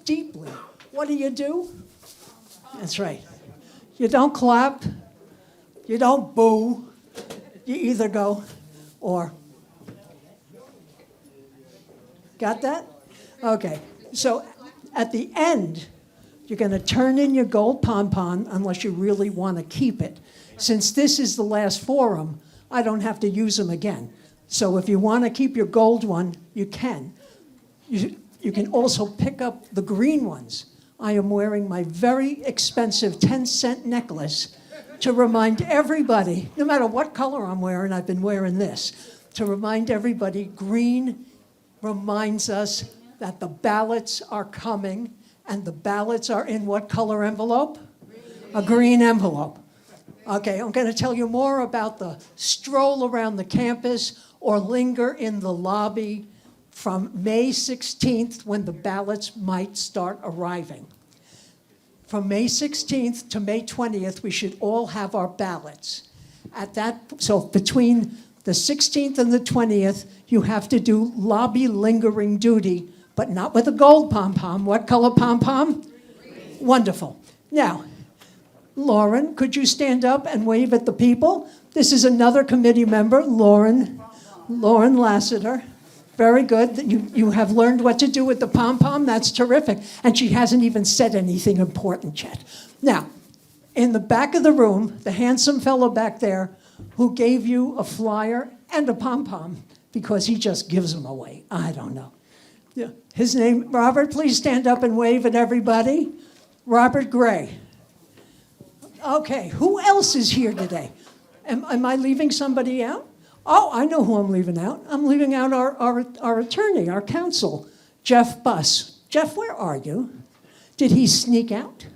deeply. What do? That's right. You don't clap, you don't boo, you either go or. Got that? Okay, so at the end, you're going to turn in your gold pom-pom unless you really want to keep it. Since this is the last forum, I don't have to use them again. So if you want to keep your gold one, you can. You can also pick up the green ones. I am wearing my very expensive 10-cent necklace to remind everybody, no matter what color I'm wearing, I've been wearing this, to remind everybody green reminds us that the ballots are coming, and the ballots are in what color envelope? A green envelope. Okay, I'm going to tell you more about the stroll around the campus or linger in the lobby from May 16th when the ballots might start arriving. From May 16th to May 20th, we should all have our ballots. So between the 16th and the 20th, you have to do lobby lingering duty, but not with a gold pom-pom. What color pom-pom? Green. Wonderful. Now, Lauren, could you stand up and wave at the people? This is another committee member, Lauren Lassiter. Very good. You have learned what to do with the pom-pom. That's terrific. And she hasn't even said anything important yet. Now, in the back of the room, the handsome fellow back there who gave you a flyer and a pom-pom because he just gives them away. I don't know. Yeah. His name, Robert, please stand up and wave at everybody. Robert Gray. Okay, who else is here today? Am I leaving somebody out? Oh, I know who I'm leaving out. I'm leaving out our attorney, our counsel, Jeff Buss. Jeff, where are you? Did he sneak out?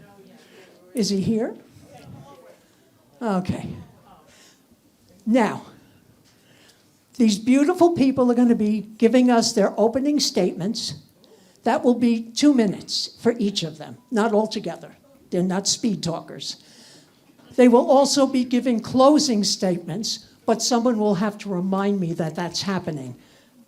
Is he here? Okay. Now, these beautiful people are going to be giving us their opening statements. That will be 2 minutes for each of them, not all together. They're not speed talkers. They will also be giving closing statements, but someone will have to remind me that that's happening.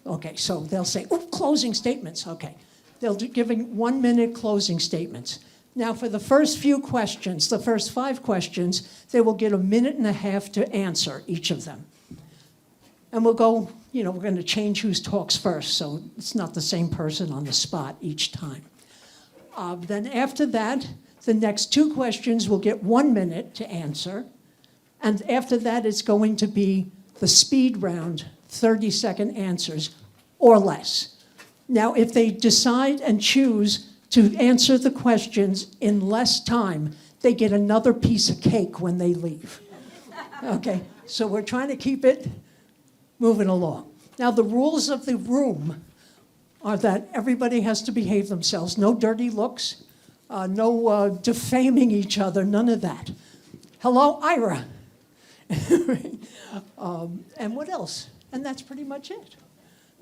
Okay, so they'll say, oh, closing statements, okay. They'll be giving 1 minute closing statements. Now for the first few questions, the first 5 questions, they will get 1.5 minutes to answer each of them. And we'll go, we're going to change who talks first, so it's not the same person on the spot each time. Then after that, the next 2 questions will get 1 minute to answer. And after that, it's going to be the speed round, 30-second answers or less. Now, if they decide and choose to answer the questions in less time, they get another piece of cake when they leave. Okay, so we're trying to keep it moving along. Now, the rules of the room are that everybody has to behave themselves. No dirty looks, no defaming each other, none of that. Hello, Ira. And what else? And that's pretty much it.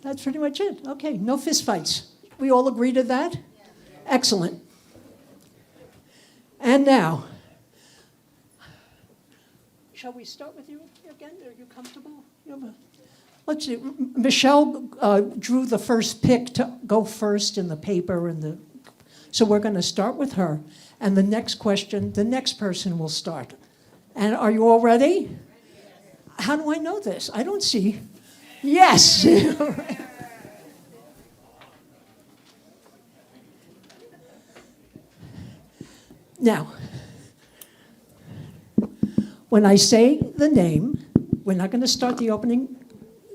That's pretty much it. Okay, no fistfights. We all agree to that? Excellent. And now, shall we start with you again? Are you comfortable? Let's see. Michelle drew the first pick to go first in the paper, so we're going to start with her. And the next question, the next person will start. And are you all ready? How do I know this? I don't see. Yes. Now, when I say the name, we're not going to start the opening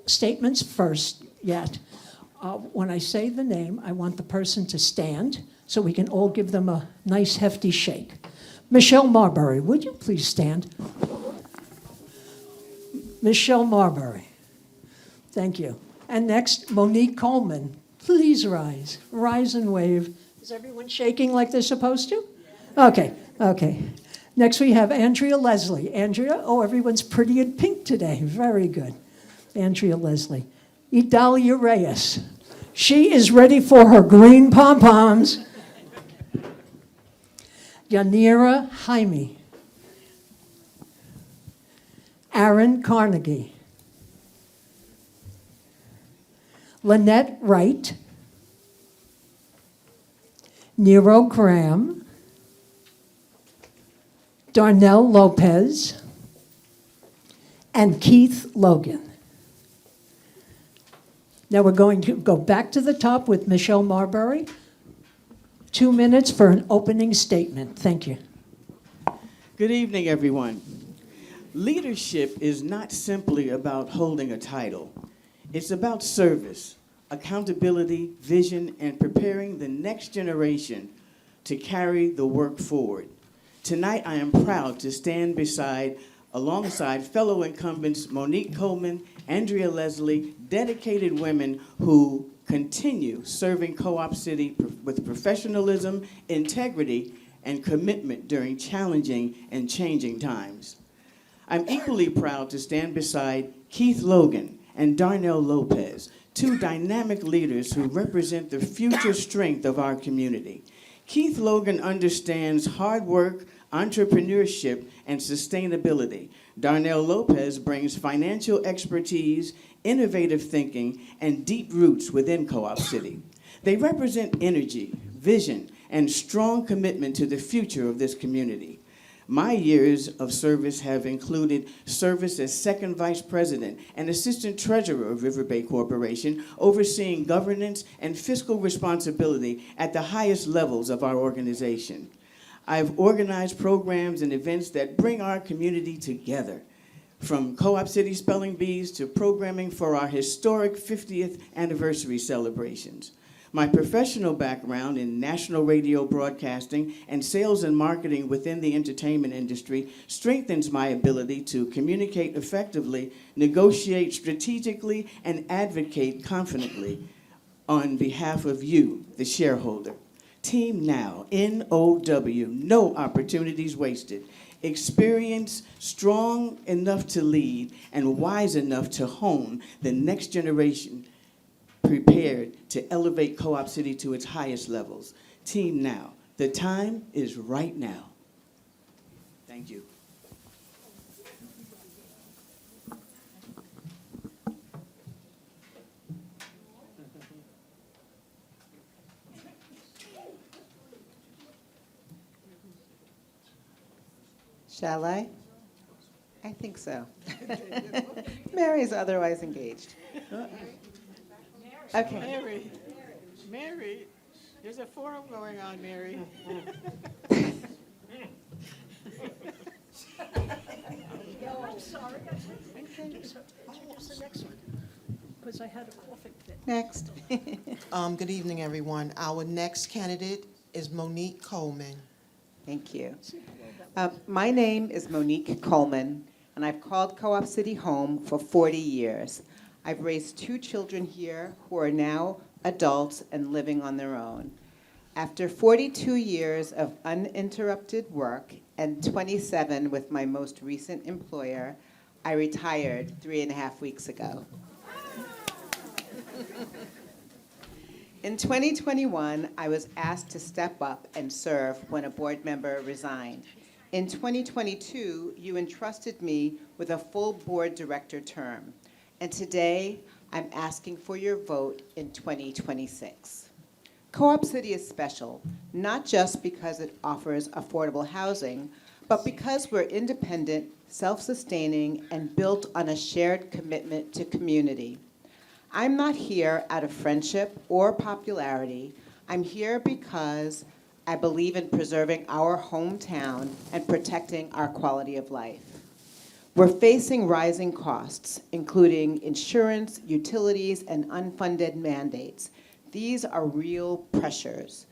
statements first yet. When I say the name, I want the person to stand so we can all give them a nice hefty shake. Michelle Marbury, would you please stand? Michelle Marbury. Thank you. And next, Monique Coleman. Please rise. Rise and wave. Is everyone shaking like they're supposed to? Okay. Next we have Andrea Leslie. Andrea, everyone's pretty in pink today. Very good. Andrea Leslie. Idalia Reyes. She is ready for her green pom-poms. Yanira Jaime. Aaron Carnegie. Lynette Wright. Nero Graham, Darnell Lopez, and Keith Logan. Now we're going to go back to the top with Michelle Marbury. 2 minutes for an opening statement. Thank you. Good evening, everyone. Leadership is not simply about holding a title. It's about service, accountability, vision, and preparing the next generation to carry the work forward. Tonight, I am proud to stand alongside fellow incumbents Monique Coleman, Andrea Leslie, dedicated women who continue serving Co-op City with professionalism, integrity, and commitment during challenging and changing times. I'm equally proud to stand beside Keith Logan and Darnell Lopez, two dynamic leaders who represent the future strength of our community. Keith Logan understands hard work, entrepreneurship, and sustainability. Darnell Lopez brings financial expertise, innovative thinking, and deep roots within Co-op City. They represent energy, vision, and strong commitment to the future of this community. My years of service have included service as second vice president and assistant treasurer of Riverbay Corporation, overseeing governance and fiscal responsibility at the highest levels of our organization. I've organized programs and events that bring our community together, from Co-op City Spelling Bees to programming for our historic 50th anniversary celebrations. My professional background in national radio broadcasting and sales and marketing within the entertainment industry strengthens my ability to communicate effectively, negotiate strategically, and advocate confidently on behalf of you, the shareholder. Team Now, N-O-W, no opportunities wasted. Experience strong enough to lead and wise enough to hone the next generation, prepared to elevate Co-op City to its highest levels. Team Now, the time is right now. Thank you. Shall I? I think so. Mary's otherwise engaged. Okay. Mary, there's a forum going on, Mary. I'm sorry. Introduce the next one, because I had a coughing fit. Next. Good evening, everyone. Our next candidate is Monique Coleman. Thank you. My name is Monique Coleman, and I've called Co-op City home for 40 years. I've raised 2 children here who are now adults and living on their own. After 42 years of uninterrupted work and 27 with my most recent employer, I retired 3.5 weeks ago. In 2021, I was asked to step up and serve when a board member resigned. In 2022, you entrusted me with a full board director term. And today, I'm asking for your vote in 2026. Co-op City is special, not just because it offers affordable housing, but because we're independent, self-sustaining, and built on a shared commitment to community. I'm not here out of friendship or popularity. I'm here because I believe in preserving our hometown and protecting our quality of life. We're facing rising costs, including insurance, utilities, and unfunded mandates. These are real pressures.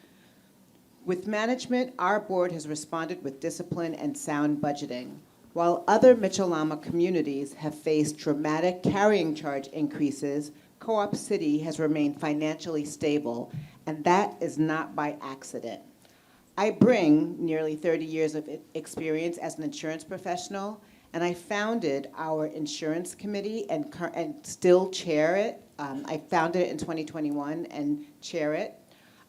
With management, our board has responded with discipline and sound budgeting, while other Mitchell-Lama communities have faced dramatic carrying charge increases. Co-op City has remained financially stable, and that is not by accident. I bring nearly 30 years of experience as an insurance professional, and I founded our insurance committee and still chair it. I founded it in 2021 and chair it.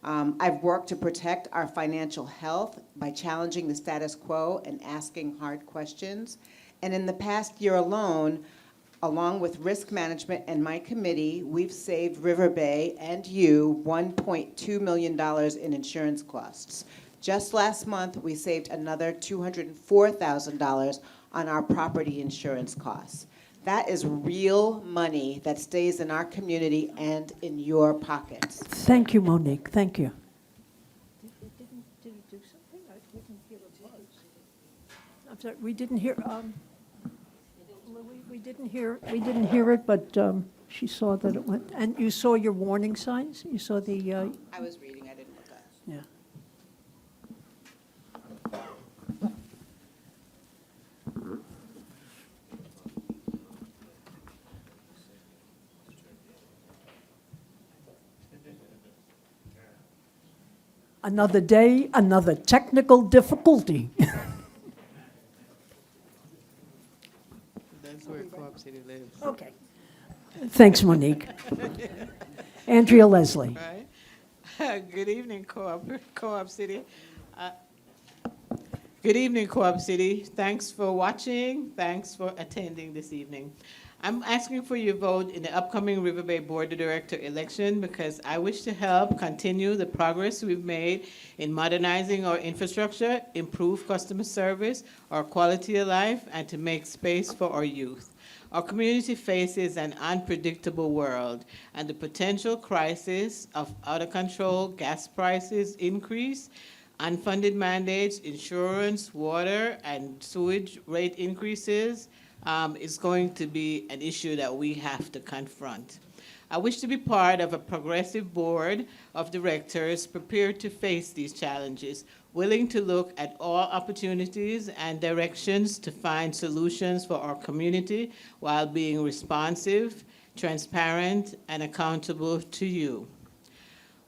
I've worked to protect our financial health by challenging the status quo and asking hard questions. And in the past year alone, Along with risk management and my committee, we've saved Riverbay and you $1.2 million in insurance costs. Just last month, we saved another $204,000 on our property insurance costs. That is real money that stays in our community and in your pockets. Thank you, Monique, thank you. Did he do something? I didn't hear a buzz. I'm sorry, we didn't hear, we didn't hear it, but she saw that it went, and you saw your warning signs? You saw the, I was reading, I didn't look up. yeah. Another day, another technical difficulty. That's where Co-op City lives, Okay. Thanks, Monique. Andrea Leslie. right? Good evening, Co-op City. Good evening, Co-op City. Thanks for watching. Thanks for attending this evening. I'm asking for your vote in the upcoming Riverbay Board of Director election because I wish to help continue the progress we've made in modernizing our infrastructure, improve customer service, our quality of life, and to make space for our youth. Our community faces an unpredictable world, and the potential crisis of out-of-control gas prices increase, unfunded mandates, insurance, water, and sewage rate increases, is going to be an issue that we have to confront. I wish to be part of a progressive board of directors prepared to face these challenges, willing to look at all opportunities and directions to find solutions for our community while being responsive, transparent, and accountable to you.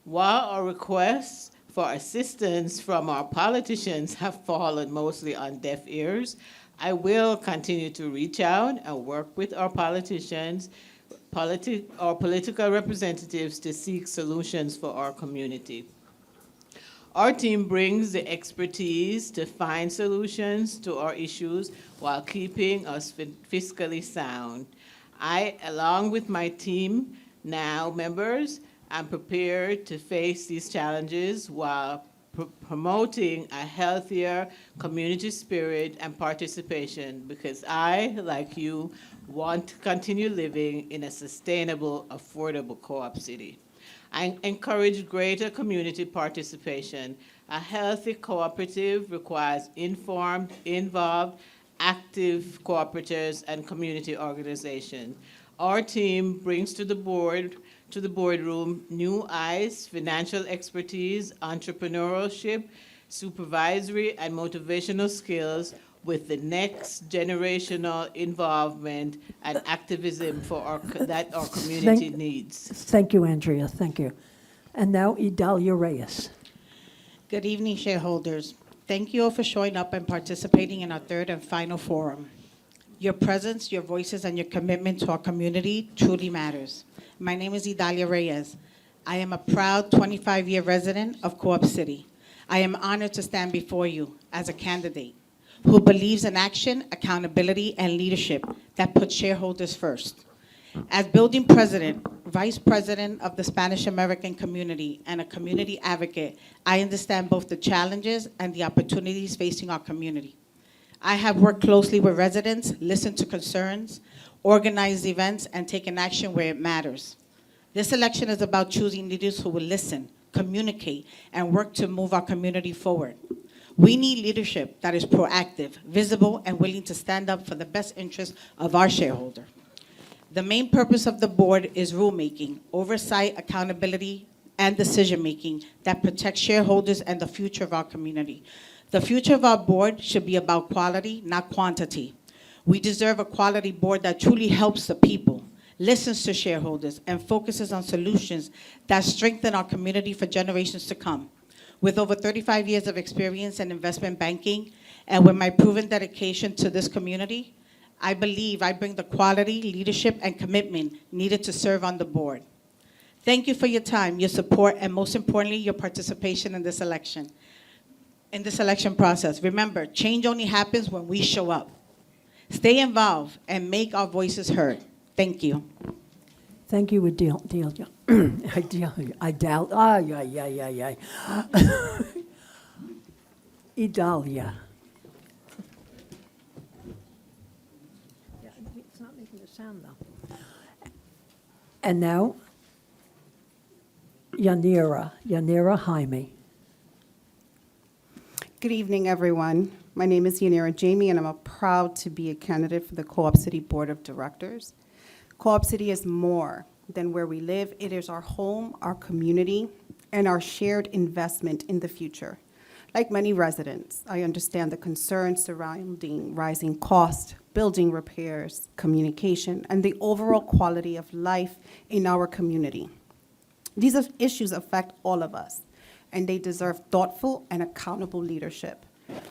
While our requests for assistance from our politicians have fallen mostly on deaf ears, I will continue to reach out and work with our politicians, our political representatives to seek solutions for our community. Our team brings the expertise to find solutions to our issues while keeping us fiscally sound. I, along with my team now members, am prepared to face these challenges while promoting a healthier community spirit and participation because I, like you, want to continue living in a sustainable, affordable co-op city. I encourage greater community participation. A healthy cooperative requires informed, involved, active cooperators and community organizations. Our team brings to the boardroom new eyes, financial expertise, entrepreneurship, supervisory and motivational skills with the next generational involvement and activism that our community needs. Thank you, Andrea, thank you. And now Idalia Reyes. Good evening, shareholders. Thank you all for showing up and participating in our third and final forum. Your presence, your voices, and your commitment to our community truly matters. My name is Idalia Reyes. I am a proud 25-year resident of Co-op City. I am honored to stand before you as a candidate who believes in action, accountability, and leadership that puts shareholders first. As building president, vice president of the Spanish American community, and a community advocate, I understand both the challenges and the opportunities facing our community. I have worked closely with residents, listened to concerns, organized events, and taken action where it matters. This election is about choosing leaders who will listen, communicate, and work to move our community forward. We need leadership that is proactive, visible, and willing to stand up for the best interest of our shareholder. The main purpose of the board is rulemaking, oversight, accountability, and decision-making that protects shareholders and the future of our community. The future of our board should be about quality, not quantity. We deserve a quality board that truly helps the people, listens to shareholders, and focuses on solutions that strengthen our community for generations to come. With over 35 years of experience in investment banking and with my proven dedication to this community, I believe I bring the quality, leadership, and commitment needed to serve on the board. Thank you for your time, your support, and most importantly, your participation in this election process. Remember, change only happens when we show up. Stay involved and make our voices heard. Thank you. Thank you, Adelia. Idalia. Yeah, it's not making a sound, though. And now, Yanira Jaime. Good evening, everyone. My name is Yanira Jamie, and I'm proud to be a candidate for the Co-op City Board of Directors. Co-op City is more than where we live. It is our home, our community, and our shared investment in the future. Like many residents, I understand the concerns surrounding rising costs, building repairs, communication, and the overall quality of life in our community. These issues affect all of us, and they deserve thoughtful and accountable leadership.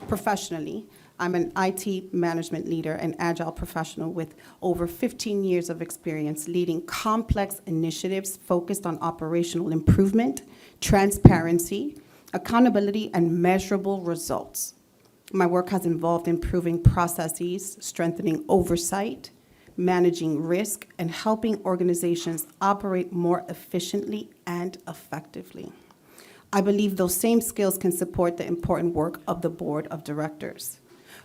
Professionally, I'm an IT management leader and agile professional with over 15 years of experience leading complex initiatives focused on operational improvement, transparency, accountability, and measurable results. My work has involved improving processes, strengthening oversight, managing risk, and helping organizations operate more efficiently and effectively. I believe those same skills can support the important work of the Board of Directors.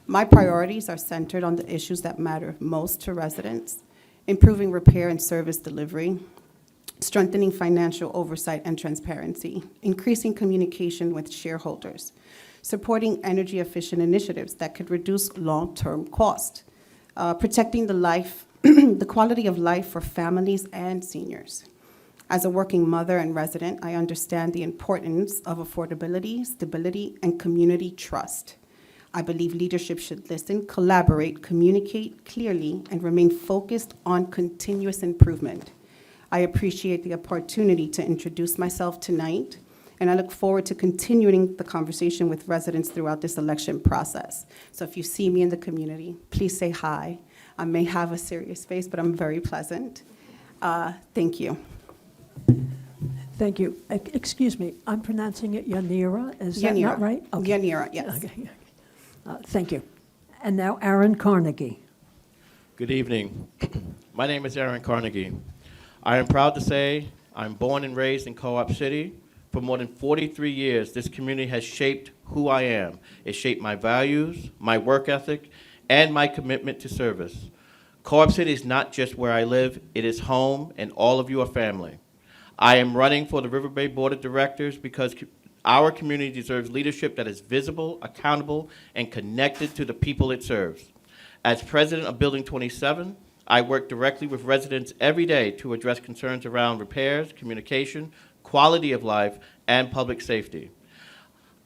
My priorities are centered on the issues that matter most to residents: improving repair and service delivery, strengthening financial oversight and transparency, increasing communication with shareholders, supporting energy-efficient initiatives that could reduce long-term cost, protecting the quality of life for families and seniors. As a working mother and resident, I understand the importance of affordability, stability, and community trust. I believe leadership should listen, collaborate, communicate clearly, and remain focused on continuous improvement. I appreciate the opportunity to introduce myself tonight, and I look forward to continuing the conversation with residents throughout this election process. So if you see me in the community, please say hi. I may have a serious face, but I'm very pleasant. Thank you. Thank you. Excuse me, I'm pronouncing it Yanira, is that not Yanira. right? Okay. Yanira, yes. Okay. Thank you. And now Aaron Carnegie. Good evening. My name is Aaron Carnegie. I am proud to say I'm born and raised in Co-op City. For more than 43 years, this community has shaped who I am. It shaped my values, my work ethic, and my commitment to service. Co-op City is not just where I live, it is home, and all of you are family. I am running for the Riverbay Board of Directors because our community deserves leadership that is visible, accountable, and connected to the people it serves. As president of Building 27, I work directly with residents every day to address concerns around repairs, communication, quality of life, and public safety.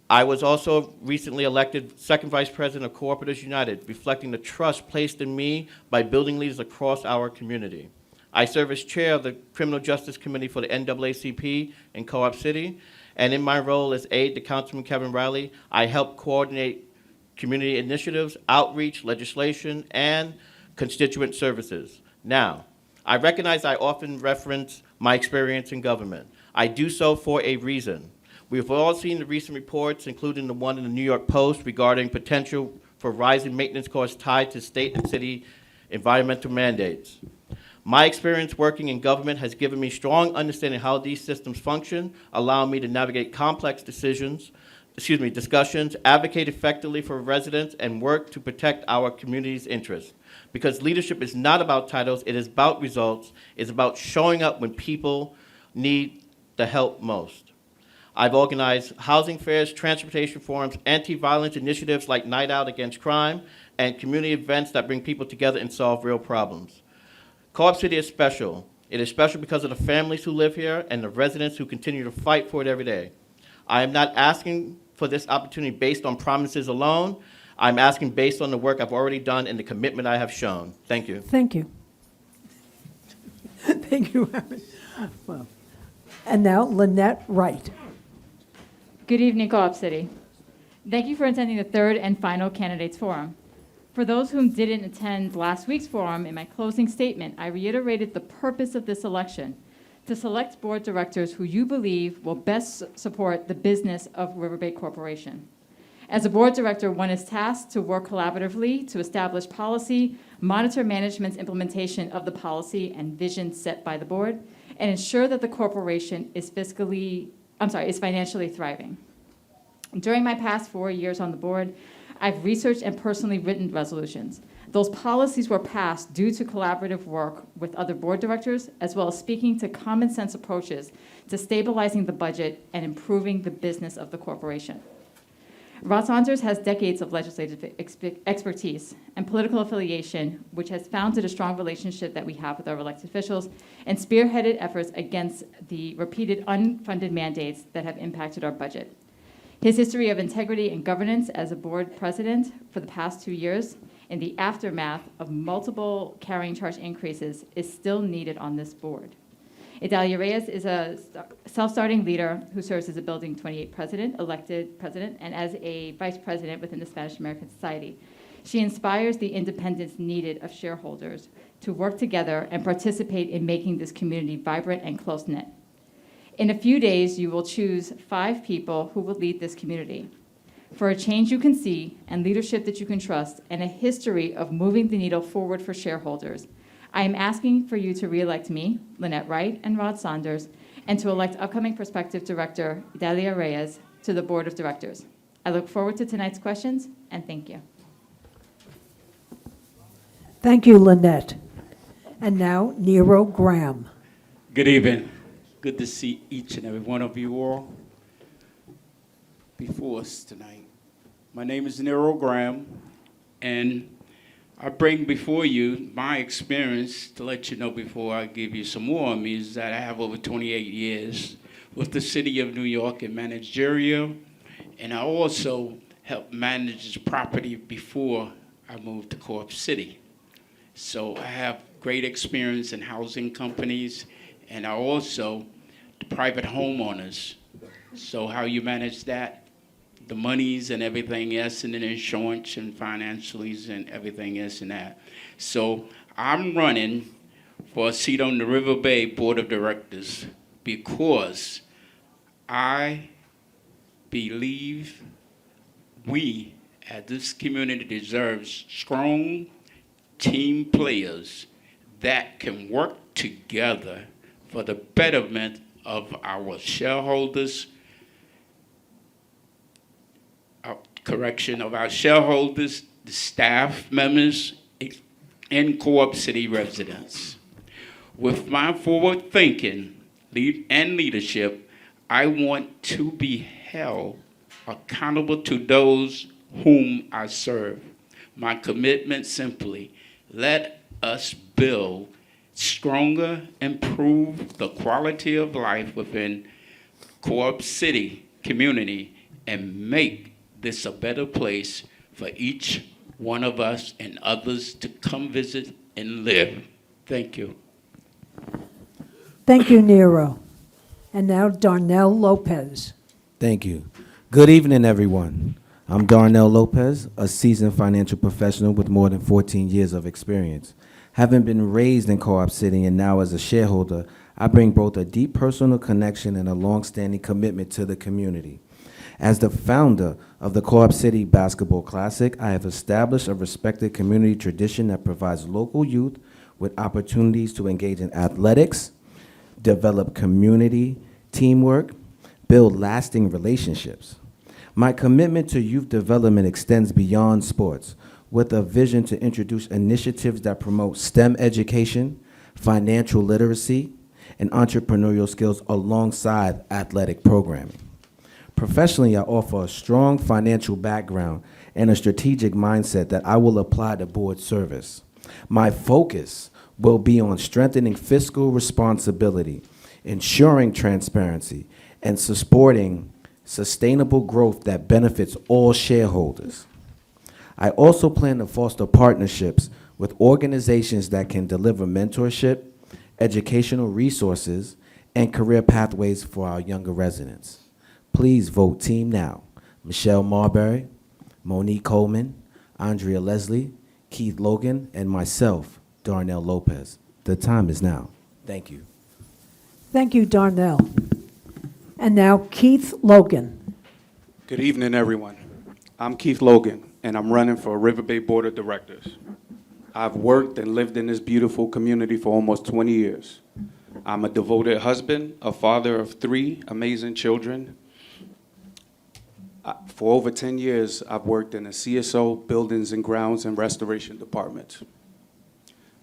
I was also recently elected second vice president of Cooperatives United, reflecting the trust placed in me by building leaders across our community. I serve as chair of the Criminal Justice Committee for the NAACP in Co-op City, and in my role as aide to Councilman Kevin Riley, I help coordinate community initiatives, outreach, legislation, and constituent services. Now, I recognize I often reference my experience in government. I do so for a reason. We've all seen the recent reports, including the one in the New York Post regarding potential for rising maintenance costs tied to state and city environmental mandates. My experience working in government has given me strong understanding how these systems function, allowing me to navigate complex discussions, advocate effectively for residents, and work to protect our community's interests. Because leadership is not about titles, it is about results. It's about showing up when people need the help most. I've organized housing fairs, transportation forums, anti-violence initiatives like Night Out Against Crime, and community events that bring people together and solve real problems. Co-op City is special. It is special because of the families who live here and the residents who continue to fight for it every day. I am not asking for this opportunity based on promises alone. I'm asking based on the work I've already done and the commitment I have shown. Thank you. Thank you. Thank you, Aaron. Well, and now Lynette Wright. Good evening, Co-op City. Thank you for attending the third and final candidates forum. For those whom didn't attend last week's forum, in my closing statement, I reiterated the purpose of this election: to select board directors who you believe will best support the business of Riverbay Corporation. As a board director, one is tasked to work collaboratively to establish policy, monitor management's implementation of the policy and vision set by the board, and ensure that the corporation is financially thriving. During my past 4 years on the board, I've researched and personally written resolutions. Those policies were passed due to collaborative work with other board directors, as well as speaking to common sense approaches to stabilizing the budget and improving the business of the corporation. Rod Saunders has decades of legislative expertise and political affiliation, which has founded a strong relationship that we have with our elected officials and spearheaded efforts against the repeated unfunded mandates that have impacted our budget. His history of integrity and governance as a board president for the past 2 years in the aftermath of multiple carrying charge increases is still needed on this board. Idalia Reyes is a self-starting leader who serves as a Building 28 president, elected president, and as a vice president within the Spanish American Society. She inspires the independence needed of shareholders to work together and participate in making this community vibrant and close-knit. In a few days, you will choose 5 people who will lead this community. For a change you can see and leadership that you can trust and a history of moving the needle forward for shareholders, I am asking for you to re-elect me, Lynette Wright, and Rod Saunders, and to elect upcoming prospective director, Idalia Reyes, to the board of directors. I look forward to tonight's questions, and thank you. Thank you, Lynette. And now, Nero Graham. Good evening. Good to see each and every one of you all before us tonight. My name is Nero Graham, and I bring before you my experience to let you know before I give you some more on me is that I have over 28 years with the city of New York in managerial, and I also helped manage this property before I moved to Co-op City. So I have great experience in housing companies, and I also private homeowners. So how you manage that, the monies and everything else, and then insurance and financials and everything else and that. So I'm running for a seat on the Riverbay Board of Directors because I believe we, as this community, deserves strong team players that can work together for the betterment of our shareholders, of our shareholders, the staff members, and Co-op City residents. With my forward thinking and leadership, I want to be held accountable to those whom I serve. My commitment simply, let us build stronger, improve the quality of life within Co-op City community, and make this a better place for each one of us and others to come visit and live. Thank you. Thank you, Nero. And now, Darnell Lopez. Thank you. Good evening, everyone. I'm Darnell Lopez, a seasoned financial professional with more than 14 years of experience. Having been raised in Co-op City and now as a shareholder, I bring both a deep personal connection and a long-standing commitment to the community. As the founder of the Co-op City Basketball Classic, I have established a respected community tradition that provides local youth with opportunities to engage in athletics, develop community teamwork, build lasting relationships. My commitment to youth development extends beyond sports, with a vision to introduce initiatives that promote STEM education, financial literacy, and entrepreneurial skills alongside athletic programming. Professionally, I offer a strong financial background and a strategic mindset that I will apply to board service. My focus will be on strengthening fiscal responsibility, ensuring transparency, and supporting sustainable growth that benefits all shareholders. I also plan to foster partnerships with organizations that can deliver mentorship, educational resources, and career pathways for our younger residents. Please vote Team Now. Michelle Marbury, Monique Coleman, Andrea Leslie, Keith Logan, and myself, Darnell Lopez. The time is now. Thank you. Thank you, Darnell. And now, Keith Logan. Good evening, everyone. I'm Keith Logan, and I'm running for Riverbay Board of Directors. I've worked and lived in this beautiful community for almost 20 years. I'm a devoted husband, a father of 3 amazing children. For over 10 years, I've worked in the CSO, Buildings and Grounds, and Restoration Department.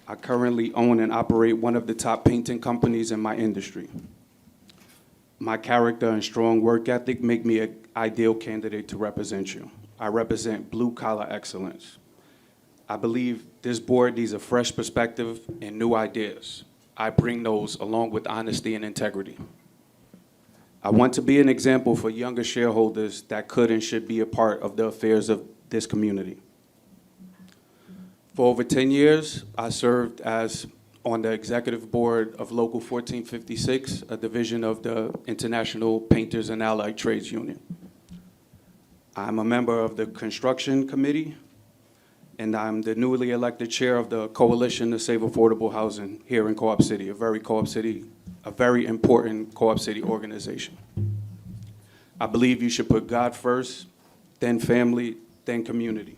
I currently own and operate one of the top painting companies in my industry. My character and strong work ethic make me an ideal candidate to represent you. I represent blue-collar excellence. I believe this board needs a fresh perspective and new ideas. I bring those along with honesty and integrity. I want to be an example for younger shareholders that could and should be a part of the affairs of this community. For over 10 years, I served as on the executive board of Local 1456, a division of the International Painters and Allied Trades Union. I'm a member of the Construction Committee, and I'm the newly elected chair of the Coalition to Save Affordable Housing here in Co-op City, a very important Co-op City organization. I believe you should put God first, then family, then community.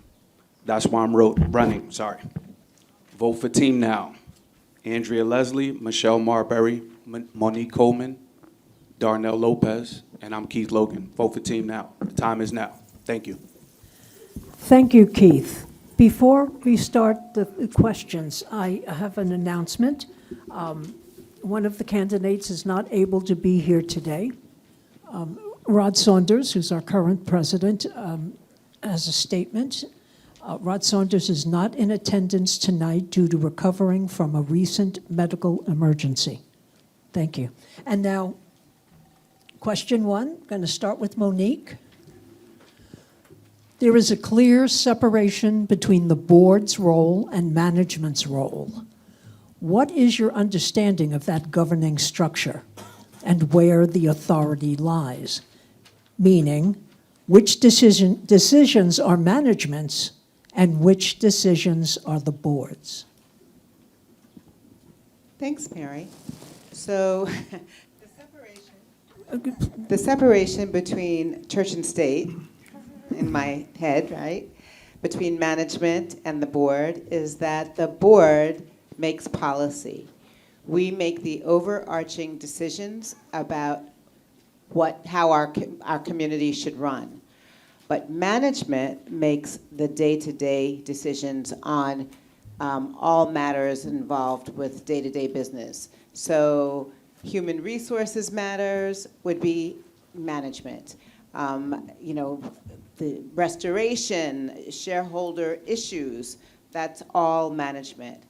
That's why I'm running. Vote for Team Now. Andrea Leslie, Michelle Marbury, Monique Coleman, Darnell Lopez, and I'm Keith Logan. Vote for Team Now. The time is now. Thank you. Thank you, Keith. Before we start the questions, I have an announcement. One of the candidates is not able to be here today. Rod Saunders, who's our current president, has a statement. Rod Saunders is not in attendance tonight due to recovering from a recent medical emergency. Thank you. And now, question 1, going to start with Monique. There is a clear separation between the board's role and management's role. What is your understanding of that governing structure and where the authority lies? Meaning, which decisions are management's and which decisions are the board's? Thanks, Mary. So the separation between church and state, in my head, right, between management and the board is that the board makes policy. We make the overarching decisions about how our community should run. But management makes the day-to-day decisions on all matters involved with day-to-day business. So human resources matters would be management. The restoration, shareholder issues, that's all management.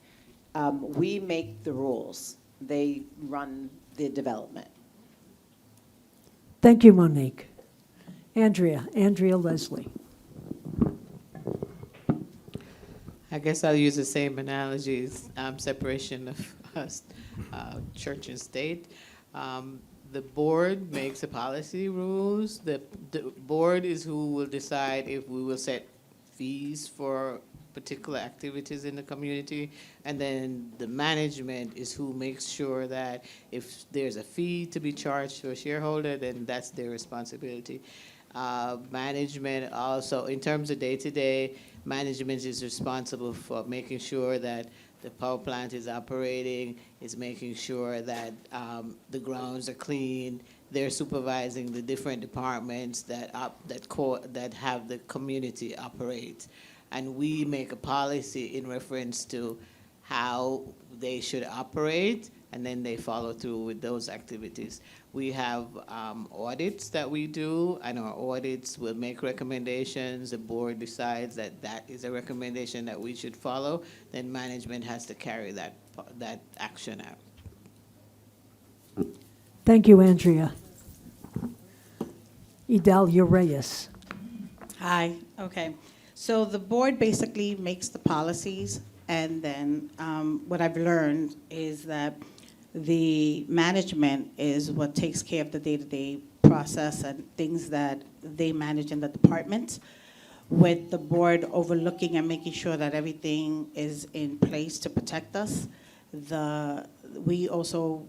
We make the rules. They run the development. Thank you, Monique. Andrea Leslie. I guess I'll use the same analogies, separation of church and state. The board makes the policy rules. The board is who will decide if we will set fees for particular activities in the community. And then the management is who makes sure that if there's a fee to be charged to a shareholder, then that's their responsibility. Management also, in terms of day-to-day, management is responsible for making sure that the power plant is operating, is making sure that the grounds are clean. They're supervising the different departments that have the community operate. And we make a policy in reference to how they should operate, and then they follow through with those activities. We have audits that we do, and our audits will make recommendations. The board decides that that is a recommendation that we should follow. Then management has to carry that action out. Thank you, Andrea. Idalia Reyes. Hi, okay. So the board basically makes the policies, and then what I've learned is that the management is what takes care of the day-to-day process and things that they manage in the department, with the board overlooking and making sure that everything is in place to protect us. We also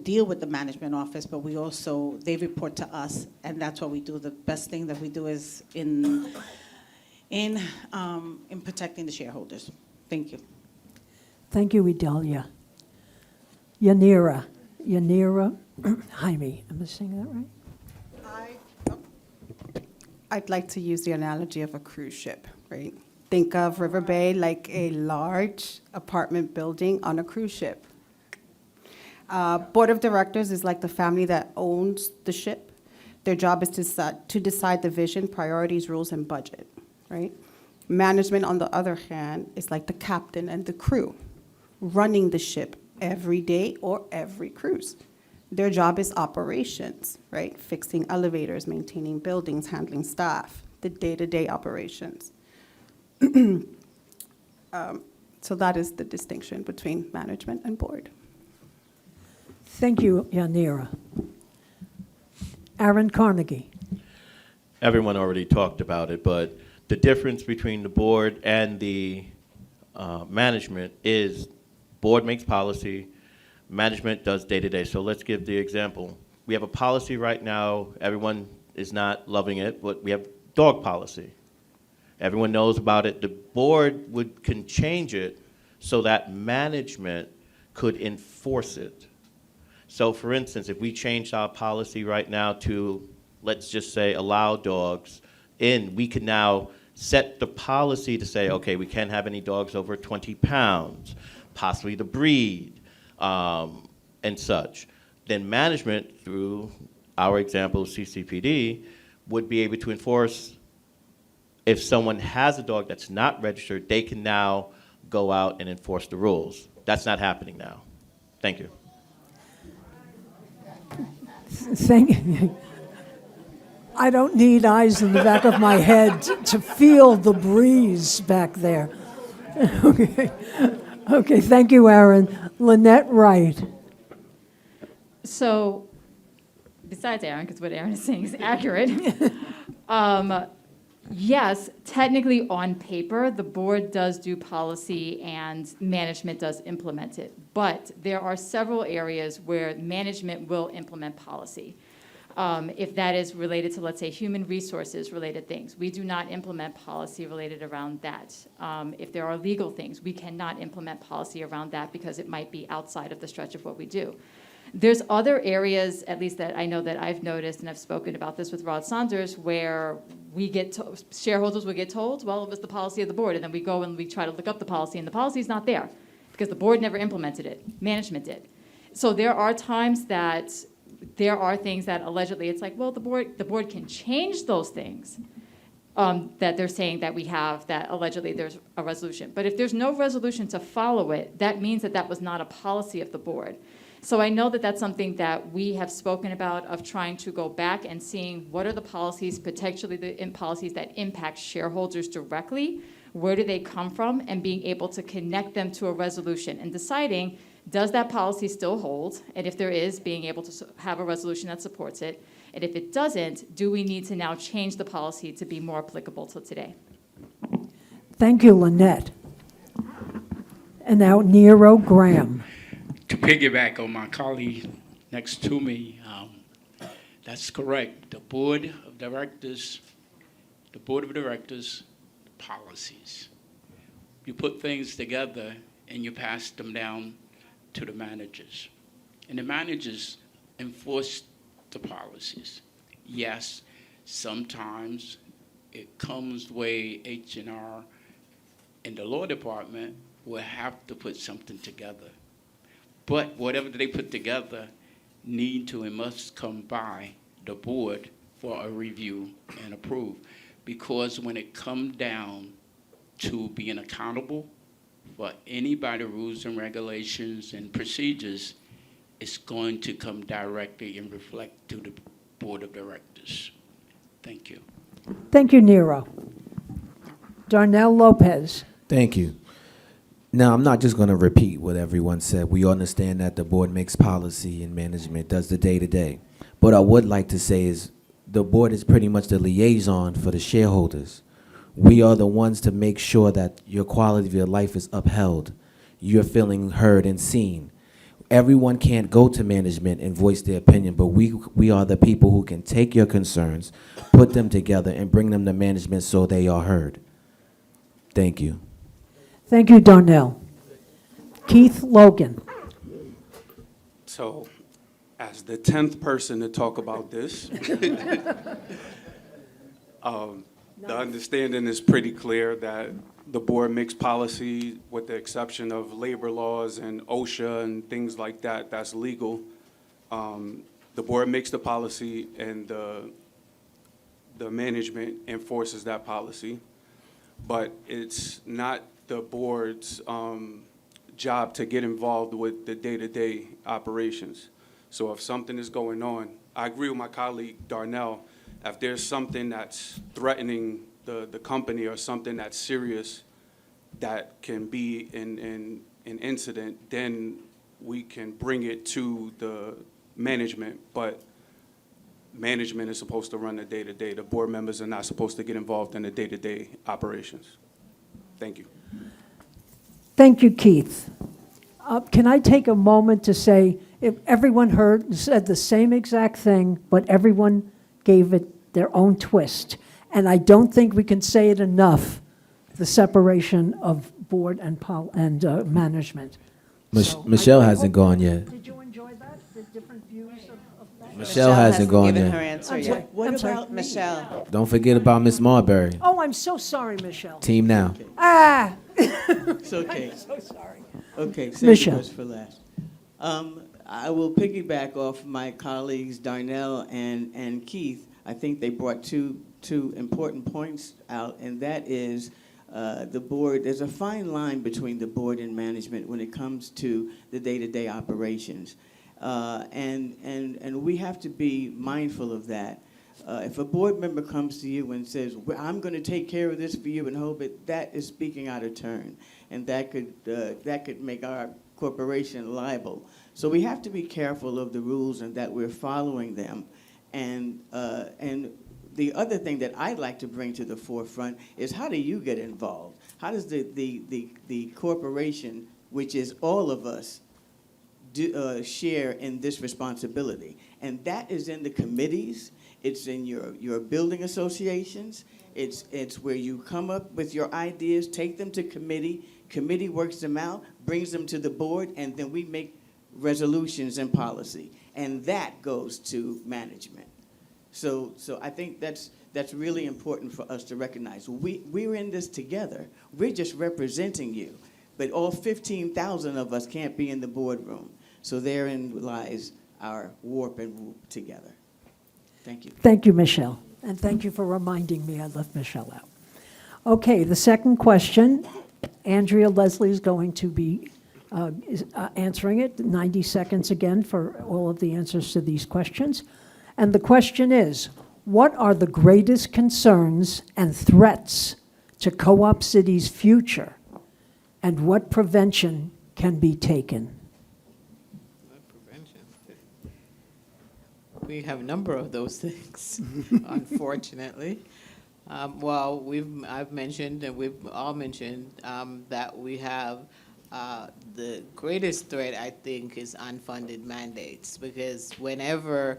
deal with the management office, but they report to us, and that's what we do. The best thing that we do is in protecting the shareholders. Thank you. Thank you, Idalia. Yanira, Jaime, am I saying that right? I'd like to use the analogy of a cruise ship, right? Think of Riverbay like a large apartment building on a cruise ship. Board of directors is like the family that owns the ship. Their job is to decide the vision, priorities, rules, and budget, right? Management, on the other hand, is like the captain and the crew, running the ship every day or every cruise. Their job is operations, right? Fixing elevators, maintaining buildings, handling staff, the day-to-day operations. So that is the distinction between management and board. Thank you, Yanira. Aaron Carnegie. Everyone already talked about it, but the difference between the board and the management is board makes policy, management does day-to-day. So let's give the example. We have a policy right now. Everyone is not loving it, but we have dog policy. Everyone knows about it. The board can change it so that management could enforce it. So for instance, if we changed our policy right now to, let's just say, allow dogs in, we could now set the policy to say, okay, we can't have any dogs over 20 pounds, possibly the breed, and such. Then management, through our example, CCPD, would be able to enforce if someone has a dog that's not registered, they can now go out and enforce the rules. That's not happening now. Thank you. Thank you. I don't need eyes in the back of my head to feel the breeze back there. Okay, thank you, Aaron. Lynette Wright. So, besides Aaron, because what Aaron is saying is accurate, yes, technically on paper, the board does do policy and management does implement it. But there are several areas where management will implement policy. If that is related to, let's say, human resources related things, we do not implement policy related around that. If there are legal things, we cannot implement policy around that because it might be outside of the stretch of what we do. There's other areas, at least that I know that I've noticed, and I've spoken about this with Rod Saunders, where we get shareholders will get told, well, it was the policy of the board, and then we go and we try to look up the policy, and the policy's not there because the board never implemented it. Management did. So there are times that there are things that allegedly it's like, well, the board can change those things that they're saying that we have, that allegedly there's a resolution. But if there's no resolution to follow it, that means that that was not a policy of the board. So I know that that's something that we have spoken about, of trying to go back and seeing what are the policies, potentially the policies that impact shareholders directly, where do they come from, and being able to connect them to a resolution and deciding, does that policy still hold? And if there is, being able to have a resolution that supports it. And if it doesn't, do we need to now change the policy to be more applicable to today? Thank you, Lynette. And now Nero Graham. To piggyback on my colleague next to me, that's correct. The board of directors, policies. You put things together and you pass them down to the managers. And the managers enforce the policies. Yes, sometimes it comes the way H&R and the law department will have to put something together. But whatever they put together need to and must come by the board for a review and approve. Because when it comes down to being accountable for anybody rules and regulations and procedures, it's going to come directly and reflect to the board of directors. Thank you. Thank you, Nero. Darnell Lopez. Thank you. Now, I'm not just going to repeat what everyone said. We understand that the board makes policy and management does the day-to-day. But I would like to say is the board is pretty much the liaison for the shareholders. We are the ones to make sure that your quality of your life is upheld. You're feeling heard and seen. Everyone can't go to management and voice their opinion, but we are the people who can take your concerns, put them together, and bring them to management so they are heard. Thank you. Thank you, Darnell. Keith Logan. So, as the 10th person to talk about this, the understanding is pretty clear that the board makes policy with the exception of labor laws and OSHA and things like that, that's legal. The board makes the policy and the management enforces that policy. But it's not the board's job to get involved with the day-to-day operations. So if something is going on, I agree with my colleague Darnell, if there's something that's threatening the company or something that's serious that can be an incident, then we can bring it to the management. But management is supposed to run the day-to-day. The board members are not supposed to get involved in the day-to-day operations. Thank you. Thank you, Keith. Can I take a moment to say, if everyone said the same exact thing, but everyone gave it their own twist. And I don't think we can say it enough, the separation of board and management. So Michelle hasn't gone yet. Did you enjoy that, the different views of that? Michelle hasn't gone given yet. her answer I'm sorry. yet. What I'm sorry. about Michelle? Don't forget about Miss Marbury. Oh, I'm so sorry, Michelle. Team now. Ah, It's okay. so sorry. Okay, save Michelle. the best for last. I will piggyback off my colleagues Darnell and Keith. I think they brought two important points out, and that is the board. There's a fine line between the board and management when it comes to the day-to-day operations, and we have to be mindful of that. If a board member comes to you and says, well, I'm going to take care of this for you and hope it, that is speaking out of turn, and that could make our corporation liable. So we have to be careful of the rules and that we're following them. And the other thing that I'd like to bring to the forefront is, how do you get involved? How does the corporation, which is all of us, share in this responsibility? And that is in the committees. It's in your building associations. It's where you come up with your ideas, take them to committee. Committee works them out, brings them to the board, and then we make resolutions and policy. And that goes to management. So I think that's really important for us to recognize. We're in this together. We're just representing you. But all 15,000 of us can't be in the boardroom. So therein lies our warp and whoop together. Thank you. Thank you, Michelle. And thank you for reminding me I left Michelle out. Okay, the second question, Andrea Leslie is going to be answering it, 90 seconds again for all of the answers to these questions. And the question is, what are the greatest concerns and threats to Co-op City's future? And what prevention can be taken? We have a number of those things, unfortunately. Well, I've mentioned, and we've all mentioned, that we have the greatest threat, I think, is unfunded mandates, because whenever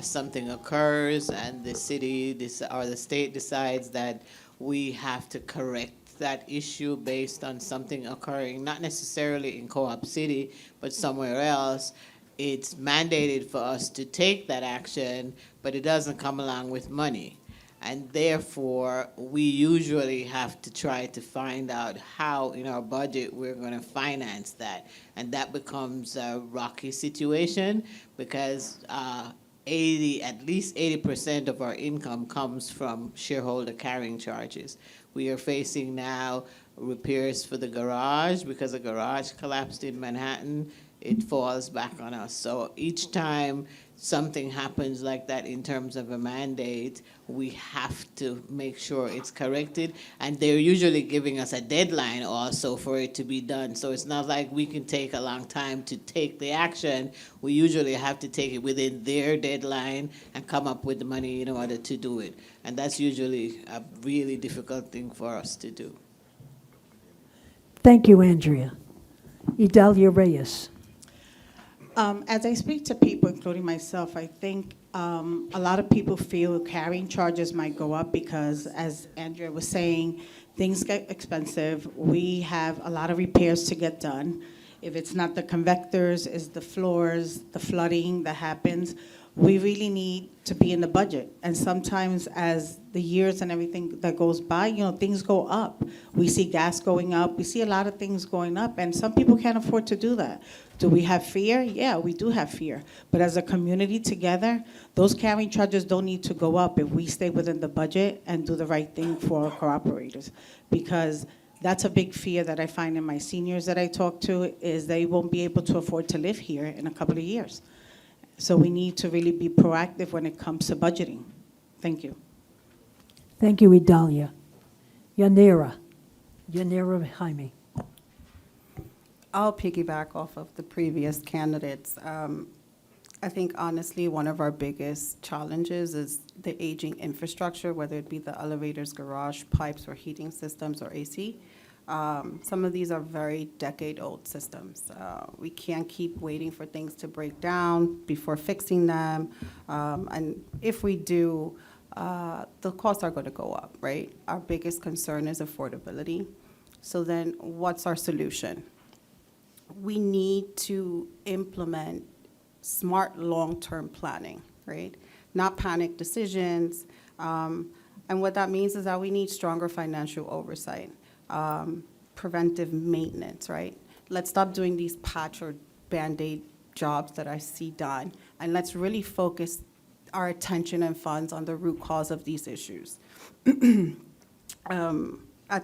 something occurs and the city or the state decides that we have to correct that issue based on something occurring, not necessarily in Co-op City, but somewhere else, it's mandated for us to take that action, but it doesn't come along with money. And therefore, we usually have to try to find out how in our budget we're going to finance that. And that becomes a rocky situation, because at least 80% of our income comes from shareholder carrying charges. We are facing now repairs for the garage, because the garage collapsed in Manhattan. It falls back on us. So each time something happens like that in terms of a mandate, we have to make sure it's corrected. And they're usually giving us a deadline also for it to be done. So it's not like we can take a long time to take the action. We usually have to take it within their deadline and come up with the money in order to do it. And that's usually a really difficult thing for us to do. Thank you, Andrea. Idalia Reyes. As I speak to people, including myself, I think a lot of people feel carrying charges might go up because, as Andrea was saying, Things get expensive. We have a lot of repairs to get done. If it's not the convectors, it's the floors, the flooding that happens. We really need to be in the budget. And sometimes as the years and everything that goes by, things go up. We see gas going up. We see a lot of things going up, and some people can't afford to do that. Do we have fear? Yeah, we do have fear. But as a community together, those carrying charges don't need to go up if we stay within the budget and do the right thing for our cooperators. Because that's a big fear that I find in my seniors that I talk to, is they won't be able to afford to live here in a couple of years. So we need to really be proactive when it comes to budgeting. Thank you. Thank you, Idalia. Yanira Jaime. I'll piggyback off of the previous candidates. I think honestly, one of our biggest challenges is the aging infrastructure, whether it be the elevators, garage, pipes, or heating systems, or AC. Some of these are very decade-old systems. We can't keep waiting for things to break down before fixing them. And if we do, the costs are going to go up, right? Our biggest concern is affordability. So then what's our solution? We need to implement smart long-term planning, right? Not panic decisions. And what that means is that we need stronger financial oversight, preventive maintenance, right? Let's stop doing these patch or Band-Aid jobs that I see done, and let's really focus our attention and funds on the root cause of these issues. At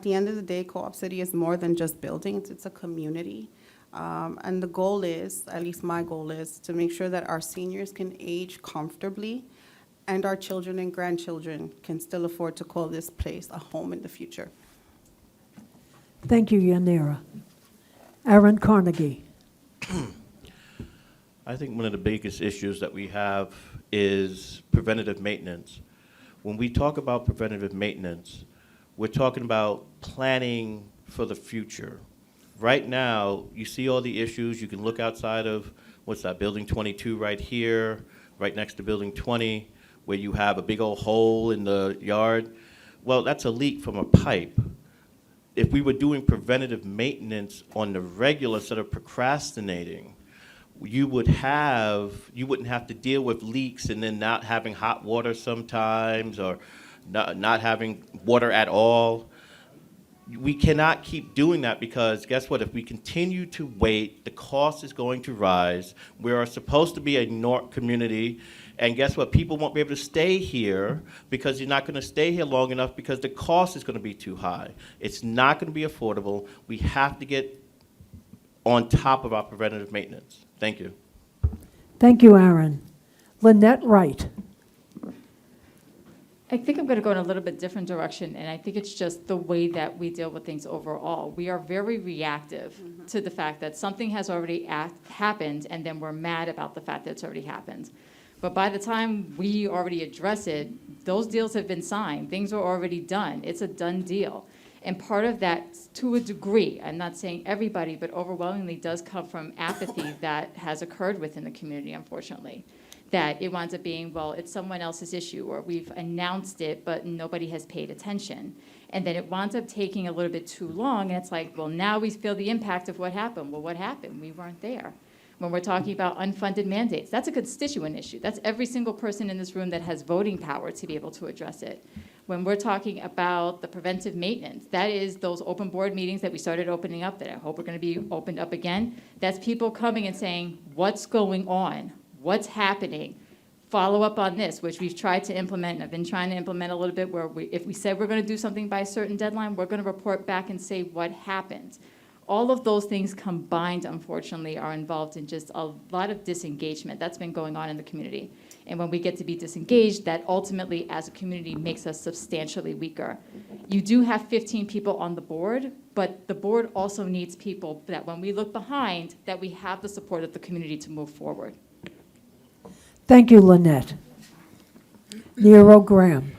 the end of the day, Co-op City is more than just buildings, it's a community. And the goal is, at least my goal is, to make sure that our seniors can age comfortably and our children and grandchildren can still afford to call this place a home in the future. Thank you, Yanira. Aaron Carnegie. I think one of the biggest issues that we have is preventative maintenance. When we talk about preventative maintenance, we're talking about planning for the future. Right now, you see all the issues. You can look outside of, what's that, Building 22 right here, right next to Building 20, where you have a big old hole in the yard. Well, that's a leak from a pipe. If we were doing preventative maintenance on the regular instead of procrastinating, you wouldn't have to deal with leaks and then not having hot water sometimes, or not having water at all. We cannot keep doing that, because guess what? If we continue to wait, the cost is going to rise. We are supposed to be a North community, and guess what? People won't be able to stay here because you're not going to stay here long enough because the cost is going to be too high. It's not going to be affordable. We have to get on top of our preventative maintenance. Thank you. Thank you, Aaron. Lynette Wright. I think I'm going to go in a little bit different direction, and I think it's just the way that we deal with things overall. We are very reactive to the fact that something has already happened, and then we're mad about the fact that it's already happened. But by the time we already address it, those deals have been signed. Things are already done. It's a done deal. And part of that, to a degree, I'm not saying everybody, but overwhelmingly does come from apathy that has occurred within the community, unfortunately. That it winds up being, well, it's someone else's issue, or we've announced it, but nobody has paid attention. And then it winds up taking a little bit too long, and it's like, well, now we feel the impact of what happened. Well, what happened? We weren't there. When we're talking about unfunded mandates, that's a constituent issue. That's every single person in this room that has voting power to be able to address it. When we're talking about the preventive maintenance, that is those open board meetings that we started opening up, that I hope are going to be opened up again. That's people coming and saying, what's going on? What's happening? Follow up on this, which we've tried to implement, and I've been trying to implement a little bit, where if we said we're going to do something by a certain deadline, we're going to report back and say what happened. All of those things combined, unfortunately, are involved in just a lot of disengagement that's been going on in the community. And when we get to be disengaged, that ultimately, as a community, makes us substantially weaker. You do have 15 people on the board, but the board also needs people that when we look behind, that we have the support of the community to move forward. Thank you, Lynette. Nero Graham.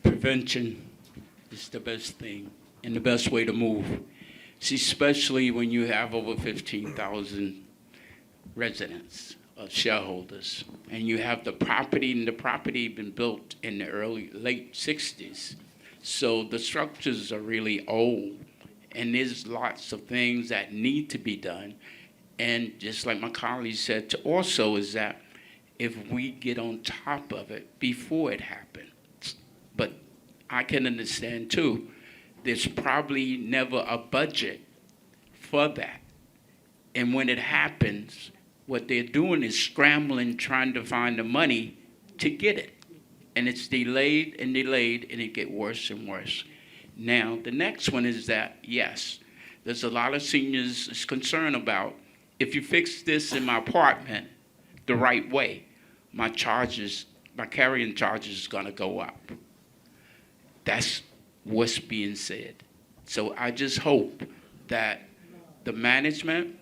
Prevention is the best thing and the best way to move. See, especially when you have over 15,000 residents, shareholders, and you have the property, and the property been built in the late 60s. So the structures are really old, and there's lots of things that need to be done. And just like my colleague said, to also is that if we get on top of it before it happens. But I can understand too, there's probably never a budget for that. And when it happens, what they're doing is scrambling, trying to find the money to get it. And it's delayed, and it gets worse and worse. Now, the next one is that, yes, there's a lot of seniors is concerned about, if you fix this in my apartment the right way, my carrying charges is gonna go up. That's what's being said. So I just hope that the management,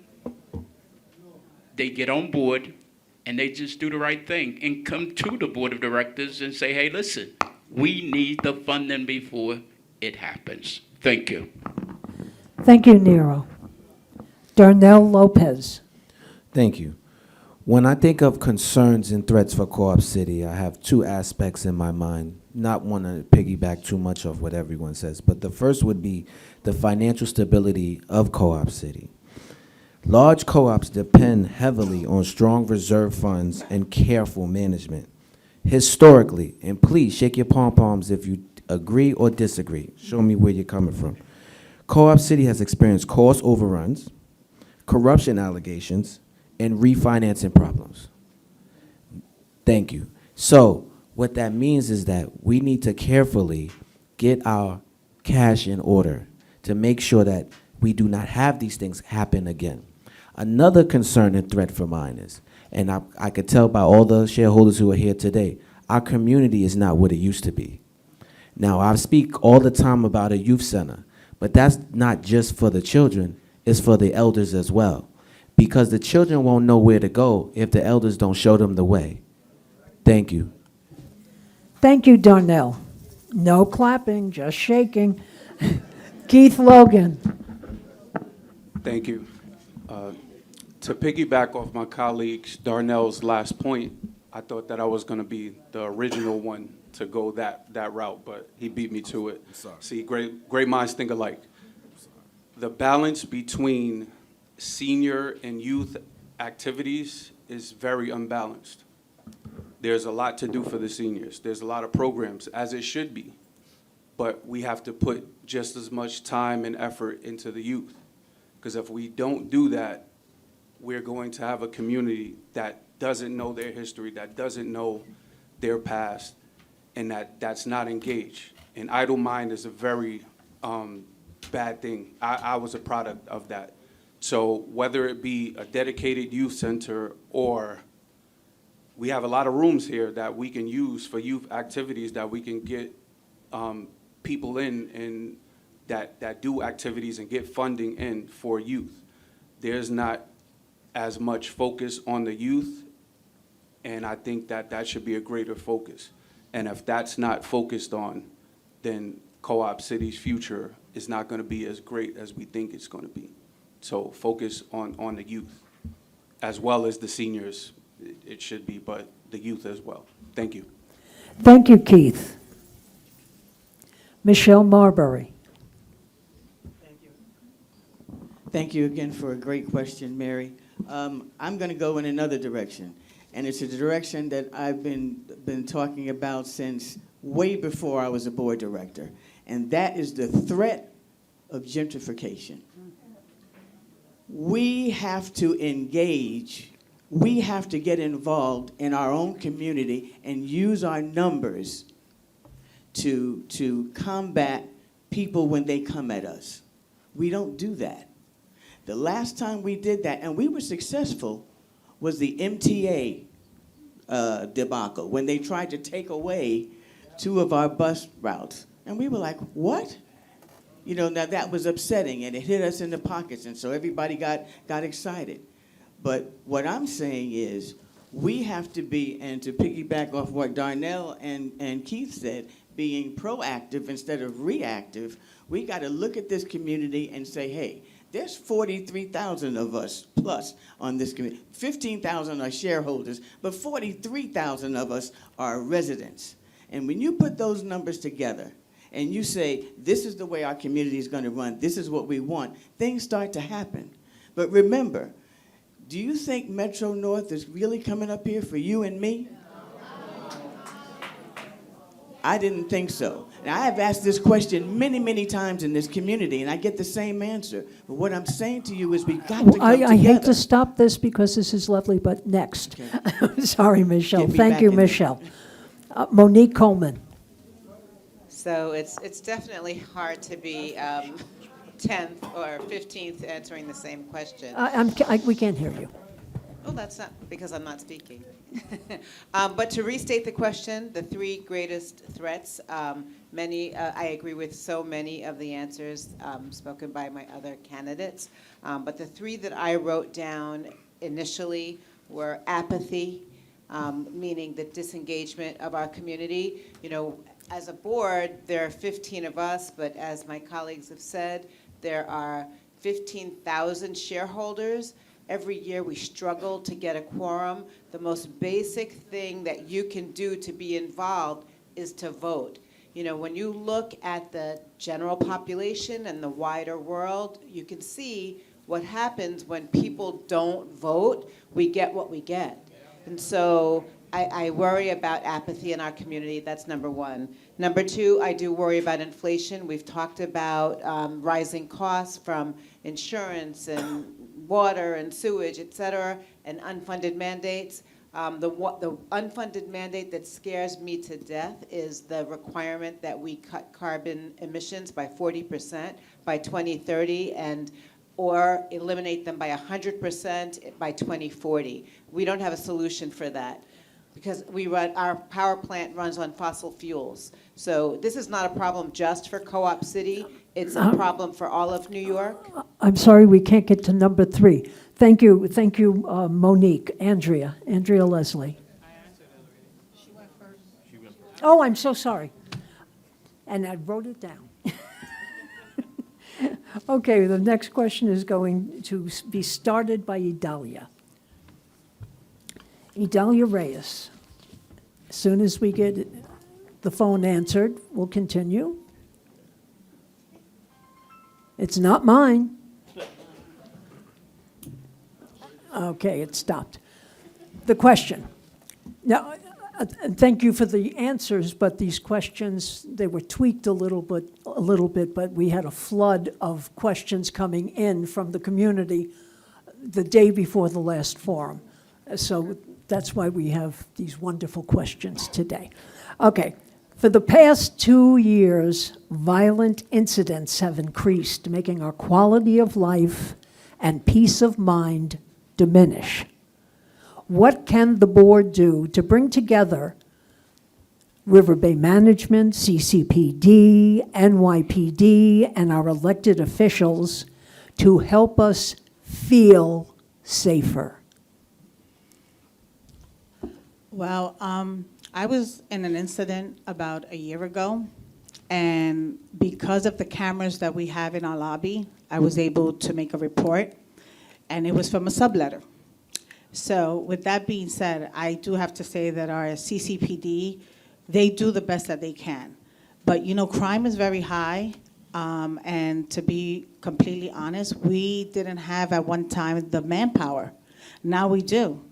they get on board and they just do the right thing and come to the board of directors and say, hey, listen, we need the funding before it happens. Thank you. Thank you, Nero. Darnell Lopez. Thank you. When I think of concerns and threats for Co-op City, I have two aspects in my mind. Not want to piggyback too much of what everyone says, but the first would be the financial stability of Co-op City. Large co-ops depend heavily on strong reserve funds and careful management. Historically, and please shake your pom-poms if you agree or disagree. Show me where you're coming from. Co-op City has experienced cost overruns, corruption allegations, and refinancing problems. Thank you. So what that means is that we need to carefully get our cash in order to make sure that we do not have these things happen again. Another concern and threat for mine is, and I could tell by all the shareholders who are here today, our community is not what it used to be. Now, I speak all the time about a youth center, but that's not just for the children, it's for the elders as well. Because the children won't know where to go if the elders don't show them the way. Thank you. Thank you, Darnell. No clapping, just shaking. Keith Logan. Thank you. To piggyback off my colleague Darnell's last point, I thought that I was going to be the original one to go that route, but he beat me to it. See, great minds think alike. The balance between senior and youth activities is very unbalanced. There's a lot to do for the seniors. There's a lot of programs, as it should be, but we have to put just as much time and effort into the youth. Because if we don't do that, we're going to have a community that doesn't know their history, that doesn't know their past, and that's not engaged. An idle mind is a very bad thing. I was a product of that. So whether it be a dedicated youth center or we have a lot of rooms here that we can use for youth activities that we can get people in and that do activities and get funding in for youth. There's not as much focus on the youth, and I think that should be a greater focus. And if that's not focused on, then Co-op City's future is not going to be as great as we think it's going to be. So focus on the youth, as well as the seniors, it should be, but the youth as well. Thank you. Thank you, Keith. Michelle Marbury. Thank you again for a great question, Mary. I'm going to go in another direction, and it's a direction that I've been talking about since way before I was a board director, and that is the threat of gentrification. We have to engage, we have to get involved in our own community and use our numbers to combat people when they come at us. We don't do that. The last time we did that, and we were successful, was the MTA debacle, when they tried to take away 2 of our bus routes. And we were like, what? You know, now that was upsetting, and it hit us in the pockets, and so everybody got excited. But what I'm saying is, we have to be, and to piggyback off what Darnell and Keith said, being proactive instead of reactive, we got to look at this community and say, hey, there's 43,000 of us plus on this community. 15,000 are shareholders, but 43,000 of us are residents. And when you put those numbers together and you say, this is the way our community is going to run, this is what we want, things start to happen. But remember, do you think Metro North is really coming up here for you and me? I didn't think so. And I have asked this question many, many times in this community, and I get the same answer. But what I'm saying to you is we've got to come I together. hate to stop this because this is lovely, but next. Okay. Sorry, Michelle. Get me Thank back you, in there. Michelle. Monique Coleman. So it's definitely hard to be 10th or 15th answering the same question. We can't hear you. Oh, that's not because I'm not speaking. But to restate the question, the three greatest threats, I agree with so many of the answers spoken by my other candidates. But the three that I wrote down initially were apathy, meaning the disengagement of our community. You know, as a board, there are 15 of us, but as my colleagues have said, there are 15,000 shareholders. Every year we struggle to get a quorum. The most basic thing that you can do to be involved is to vote. You know, when you look at the general population and the wider world, you can see what happens when people don't vote. We get what we get. And so I worry about apathy in our community. That's number one. Number two, I do worry about inflation. We've talked about rising costs from insurance and water and sewage, et cetera, and unfunded mandates. The unfunded mandate that scares me to death is the requirement that we cut carbon emissions by 40% by 2030 or eliminate them by 100% by 2040. We don't have a solution for that because our power plant runs on fossil fuels. So this is not a problem just for Co-op City. It's a problem for all of New York. I'm sorry, we can't get to number 3. Thank you, Monique. Andrea Leslie. I answered that already. She went first. Oh, I'm so sorry. And I wrote it down. Okay, the next question is going to be started by Idalia. Idalia Reyes. As soon as we get the phone answered, we'll continue. It's not mine. Okay, it stopped. The question. Now, thank you for the answers, but these questions, they were tweaked a little bit, but we had a flood of questions coming in from the community the day before the last forum. So that's why we have these wonderful questions today. Okay. For the past 2 years, violent incidents have increased, making our quality of life and peace of mind diminish. What can the board do to bring together Riverbay management, CCPD, NYPD, and our elected officials to help us feel safer? Well, I was in an incident about a year ago, and because of the cameras that we have in our lobby, I was able to make a report, and it was from a subletter. So with that being said, I do have to say that our CCPD, they do the best that they can. But, you know, crime is very high, and to be completely honest, we didn't have at one time the manpower. Now we do.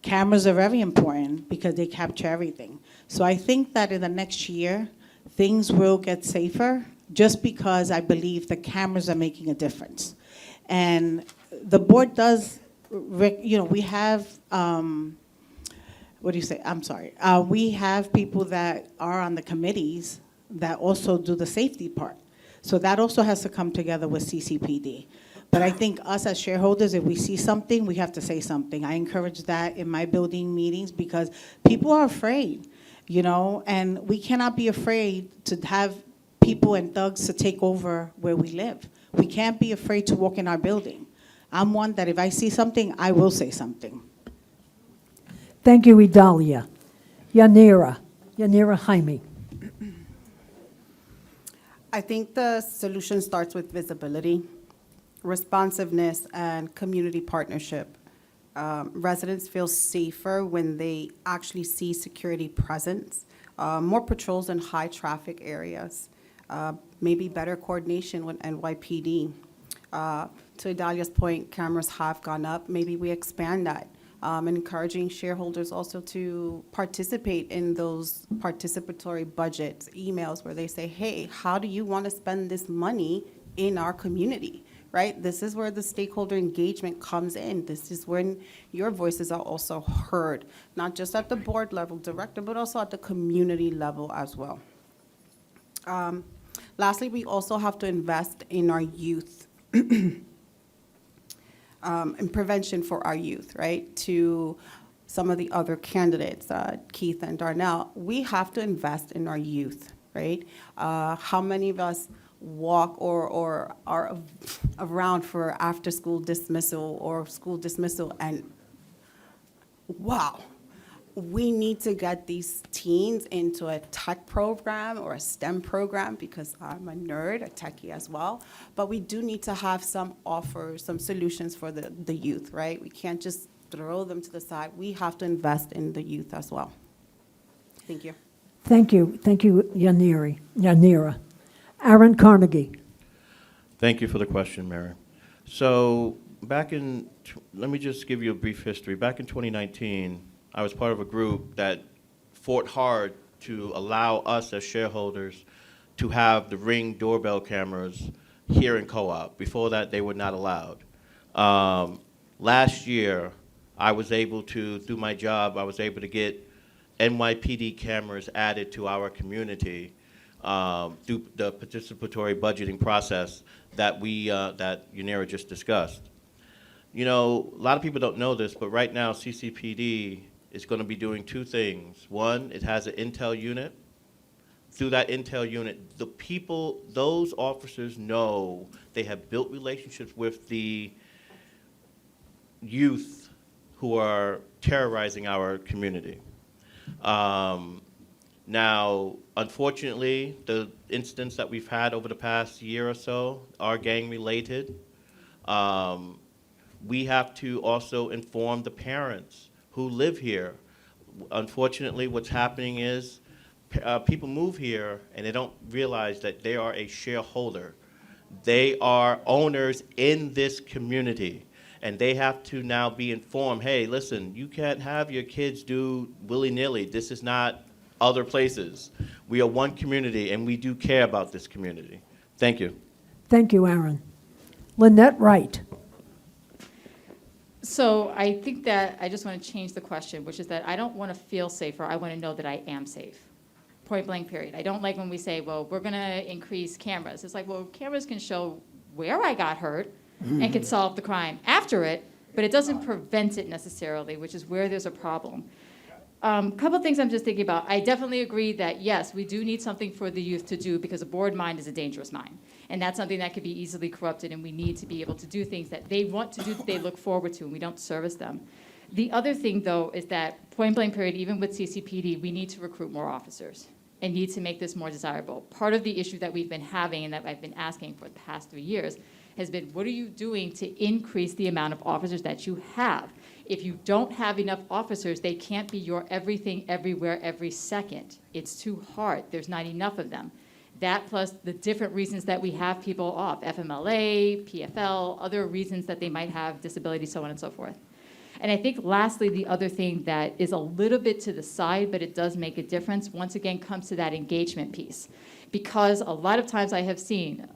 Cameras are very important because they capture everything. So I think that in the next year, things will get safer just because I believe the cameras are making a difference. And the board does, you know, we have, we have people that are on the committees that also do the safety part. So that also has to come together with CCPD. But I think us as shareholders, if we see something, we have to say something. I encourage that in my building meetings because people are afraid, you know, and we cannot be afraid to have people and thugs to take over where we live. We can't be afraid to walk in our building. I'm one that if I see something, I will say something. Thank you, Idalia. Yanira Jaime. I think the solution starts with visibility, responsiveness, and community partnership. Residents feel safer when they actually see security presence, more patrols in high traffic areas. maybe better coordination with NYPD. To Idalia's point, cameras have gone up. Maybe we expand that. Encouraging shareholders also to participate in those participatory budgets, emails where they say, hey, how do you want to spend this money in our community, right? This is where the stakeholder engagement comes in. This is when your voices are also heard, not just at the board level, director, but also at the community level as well. Lastly, we also have to invest in our youth. And prevention for our youth, right? To some of the other candidates, Keith and Darnell, we have to invest in our youth, right? How many of us walk or are around for after-school dismissal or school dismissal and, wow, we need to get these teens into a tech program or a STEM program because I'm a nerd, a techie as well. But we do need to have some offers, some solutions for the youth, right? We can't just throw them to the side. We have to invest in the youth as well. Thank you. Thank you, Yanira. Aaron Carnegie. Thank you for the question, Mary. So let me just give you a brief history. Back in 2019, I was part of a group that fought hard to allow us as shareholders to have the Ring doorbell cameras here in Co-op. Before that, they were not allowed. Last year, I was able to, through my job, I was able to get NYPD cameras added to our community through the participatory budgeting process that that Yanira just discussed. You know, a lot of people don't know this, but right now CCPD is going to be doing two things. One, it has an intel unit. Through that intel unit, those officers know they have built relationships with the youth who are terrorizing our community. Now, unfortunately, the incidents that we've had over the past year or so are gang-related. We have to also inform the parents who live here. Unfortunately, what's happening is people move here and they don't realize that they are a shareholder. They are owners in this community. And they have to now be informed, hey, listen, you can't have your kids do willy-nilly. This is not other places. We are one community, and we do care about this community. Thank you. Thank you, Aaron. Lynette Wright. So I think that I just want to change the question, which is that I don't want to feel safer. I want to know that I am safe. Point blank, period. I don't like when we say, well, we're going to increase cameras. It's like, well, cameras can show where I got hurt and can solve the crime after it, but it doesn't prevent it necessarily, which is where there's a problem. Couple things I'm just thinking about. I definitely agree that, yes, we do need something for the youth to do because a bored mind is a dangerous mind. And that's something that could be easily corrupted, and we need to be able to do things that they want to do, that they look forward to, and we don't service them. The other thing, though, is that point blank period, even with CCPD, we need to recruit more officers and need to make this more desirable. Part of the issue that we've been having and that I've been asking for the past 3 years has been, what are you doing to increase the amount of officers that you have? If you don't have enough officers, they can't be your everything, everywhere, every second. It's too hard. There's not enough of them. That plus the different reasons that we have people off, FMLA, PFL, other reasons that they might have disability, so on and so forth. And I think lastly, the other thing that is a little bit to the side, but it does make a difference, once again, comes to that engagement piece. Because a lot of times I have seen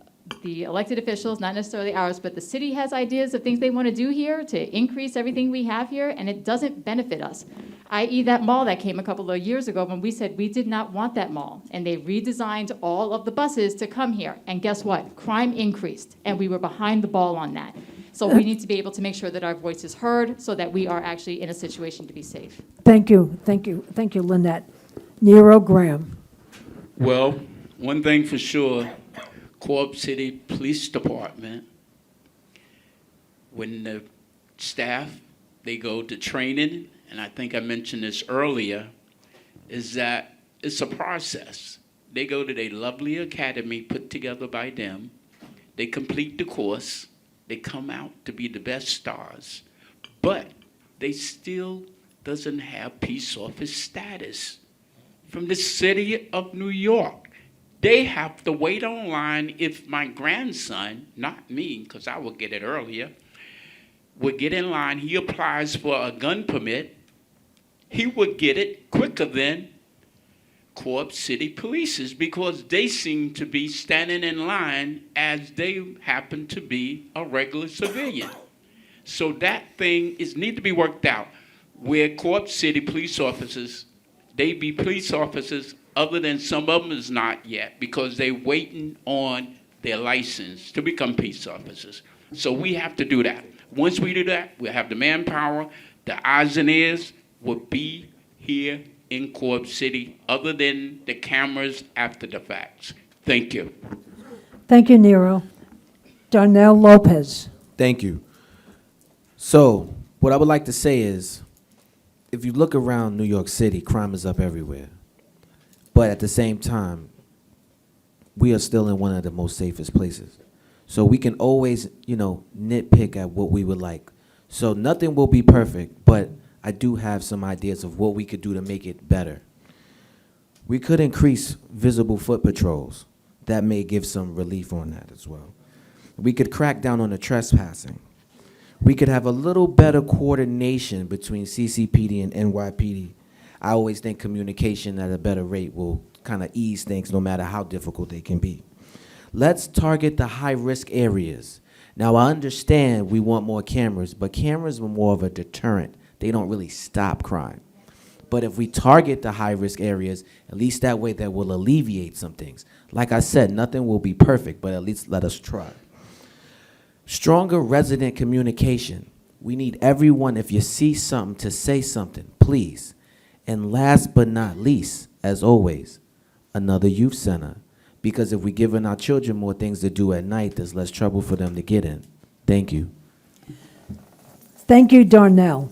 the elected officials, not necessarily ours, but the city has ideas of things they want to do here to increase everything we have here, and it doesn't benefit us. I.e. that mall that came a couple of years ago when we said we did not want that mall, and they redesigned all of the buses to come here, and guess what? Crime increased, and we were behind the ball on that. So we need to be able to make sure that our voice is heard so that we are actually in a situation to be safe. Thank you, Lynette. Nero Graham. Well, one thing for sure, Co-op City Police Department, when the staff, they go to training, and I think I mentioned this earlier, is that it's a process. They go to their lovely academy put together by them. They complete the course. They come out to be the best stars, but they still doesn't have peace officer status from the city of New York. They have to wait online if my grandson, not me, because I will get it earlier, would get in line. He applies for a gun permit. He would get it quicker than Co-op City polices because they seem to be standing in line as they happen to be a regular civilian. So that thing need to be worked out. Where Co-op City police officers, they be police officers other than some of them is not yet because they waiting on their license to become police officers. So we have to do that. Once we do that, we'll have the manpower, the eyes and ears will be here in Co-op City other than the cameras after the facts. Thank you. Thank you, Nero. Darnell Lopez. Thank you. So, what I would like to say is, if you look around New York City, crime is up everywhere. But at the same time, we are still in one of the most safest places. So we can always, nitpick at what we would like. So nothing will be perfect, but I do have some ideas of what we could do to make it better. We could increase visible foot patrols. That may give some relief on that as well. We could crack down on the trespassing. We could have a little better coordination between CCPD and NYPD. I always think communication at a better rate will kind of ease things no matter how difficult they can be. Let's target the high-risk areas. Now, I understand we want more cameras, but cameras are more of a deterrent. They don't really stop crime. But if we target the high-risk areas, at least that way that will alleviate some things. Like I said, nothing will be perfect, but at least let us try. Stronger resident communication. We need everyone, if you see something, to say something, please. And last but not least, as always, another youth center. Because if we're giving our children more things to do at night, there's less trouble for them to get in. Thank you. Thank you, Darnell.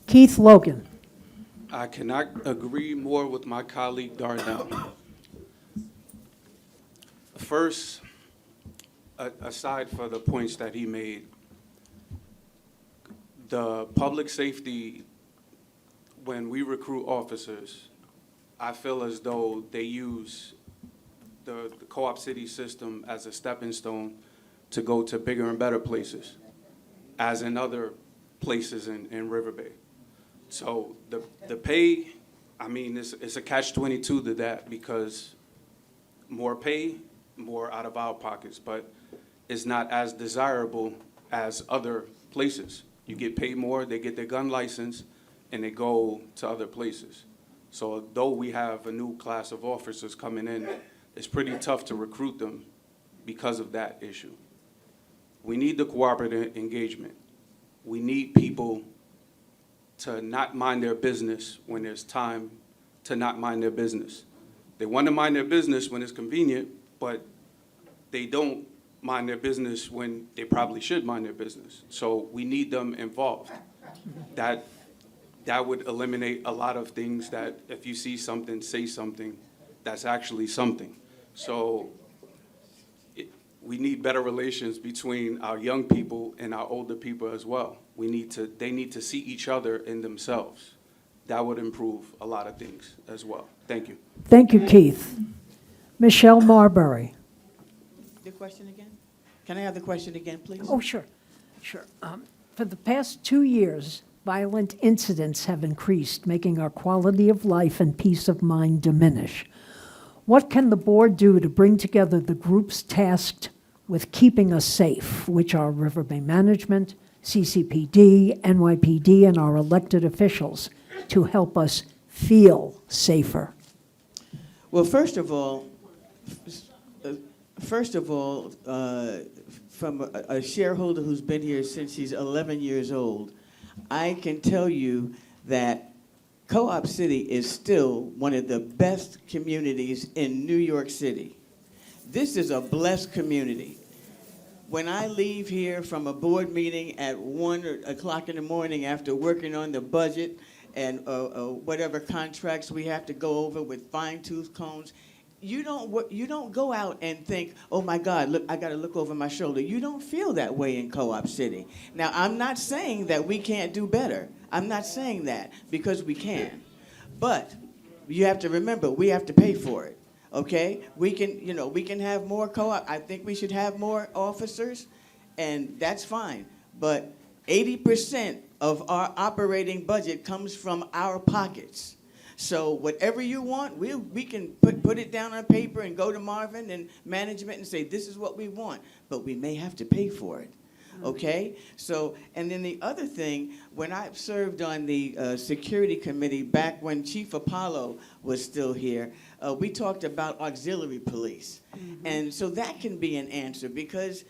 Keith Logan. I cannot agree more with my colleague Darnell. First, aside for the points that he made, the public safety, when we recruit officers, I feel as though they use the Co-op City system as a stepping stone to go to bigger and better places, as in other places in Riverbay. So the pay, I mean, it's a catch-22 to that because more pay, more out of our pockets, but it's not as desirable as other places. You get paid more, they get their gun license, and they go to other places. So though we have a new class of officers coming in, it's pretty tough to recruit them because of that issue. We need the cooperative engagement. We need people to not mind their business when there's time to not mind their business. They want to mind their business when it's convenient, but they don't mind their business when they probably should mind their business. So we need them involved. That would eliminate a lot of things that if you see something, say something, that's actually something. So we need better relations between our young people and our older people as well. They need to see each other in themselves. That would improve a lot of things as well. Thank you. Thank you, Keith. Michelle Marbury. The question again? Can I have the question again, please? Oh, sure. For the past 2 years, violent incidents have increased, making our quality of life and peace of mind diminish. What can the board do to bring together the groups tasked with keeping us safe, which are Riverbay Management, CCPD, NYPD, and our elected officials, to help us feel safer? Well, first of all, from a shareholder who's been here since he's 11 years old, I can tell you that Co-op City is still one of the best communities in New York City. This is a blessed community. When I leave here from a board meeting at 1 o'clock in the morning after working on the budget and whatever contracts we have to go over with fine-tooth combs, you don't go out and think, oh my God, look, I got to look over my shoulder. You don't feel that way in Co-op City. Now, I'm not saying that we can't do better. I'm not saying that, because we can. But you have to remember, we have to pay for it. Okay, we can have more co-op. I think we should have more officers, and that's fine. But 80% of our operating budget comes from our pockets. So whatever you want, we can put it down on paper and go to Marvin and management and say, this is what we want. But we may have to pay for it. Okay? So, and then the other thing, when I served on the security committee back when Chief Apollo was still here, we talked about auxiliary police. And so that can be an answer because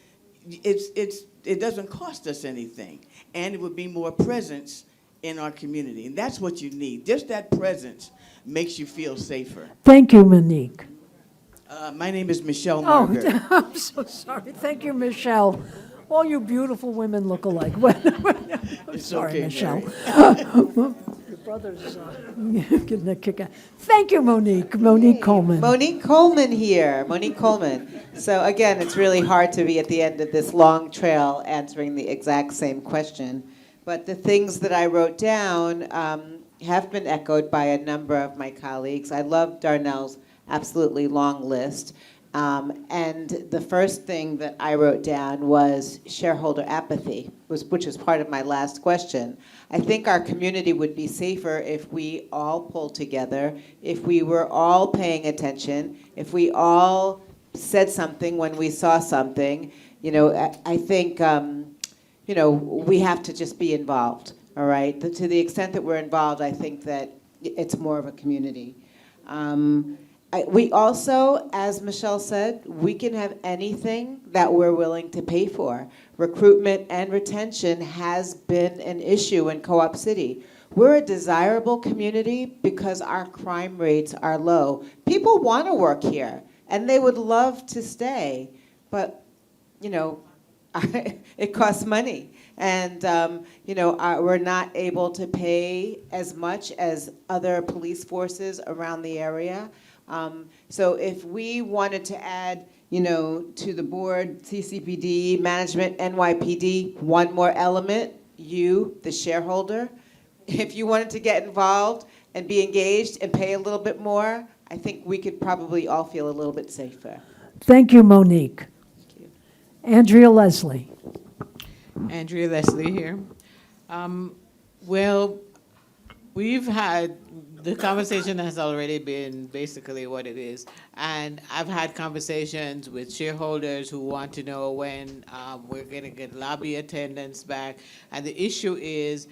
it doesn't cost us anything. And it would be more presence in our community. And that's what you need. Just that presence makes you feel safer. Thank you, Monique. My name is Michelle Oh, Margaret. I'm so sorry. Thank you, Michelle. All you beautiful women look alike. I'm It's sorry, okay, Michelle. Mary. Your brother's getting a kick out. Thank you, Monique. Monique Coleman. Monique Coleman here, Monique Coleman. So again, it's really hard to be at the end of this long trail answering the exact same question. But the things that I wrote down have been echoed by a number of my colleagues. I love Darnell's absolutely long list. And the first thing that I wrote down was shareholder apathy, which is part of my last question. I think our community would be safer if we all pulled together, if we were all paying attention, if we all said something when we saw something. You know, I think, you know, we have to just be involved, all right? To the extent that we're involved, I think that it's more of a community. We also, as Michelle said, we can have anything that we're willing to pay for. Recruitment and retention has been an issue in Co-op City. We're a desirable community because our crime rates are low. People want to work here, and they would love to stay, but, you know, it costs money. And, you know, we're not able to pay as much as other police forces around the area. So if we wanted to add, you know, to the board, CCPD, management, NYPD, one more element, you, the shareholder, if you wanted to get involved and be engaged and pay a little bit more, I think we could probably all feel a little bit safer. Thank you, Monique. Thank you. Andrea Leslie. Andrea Leslie here. Well, we've had, the conversation has already been basically what it is. And I've had conversations with shareholders who want to know when we're going to get lobby attendance back. And the issue is,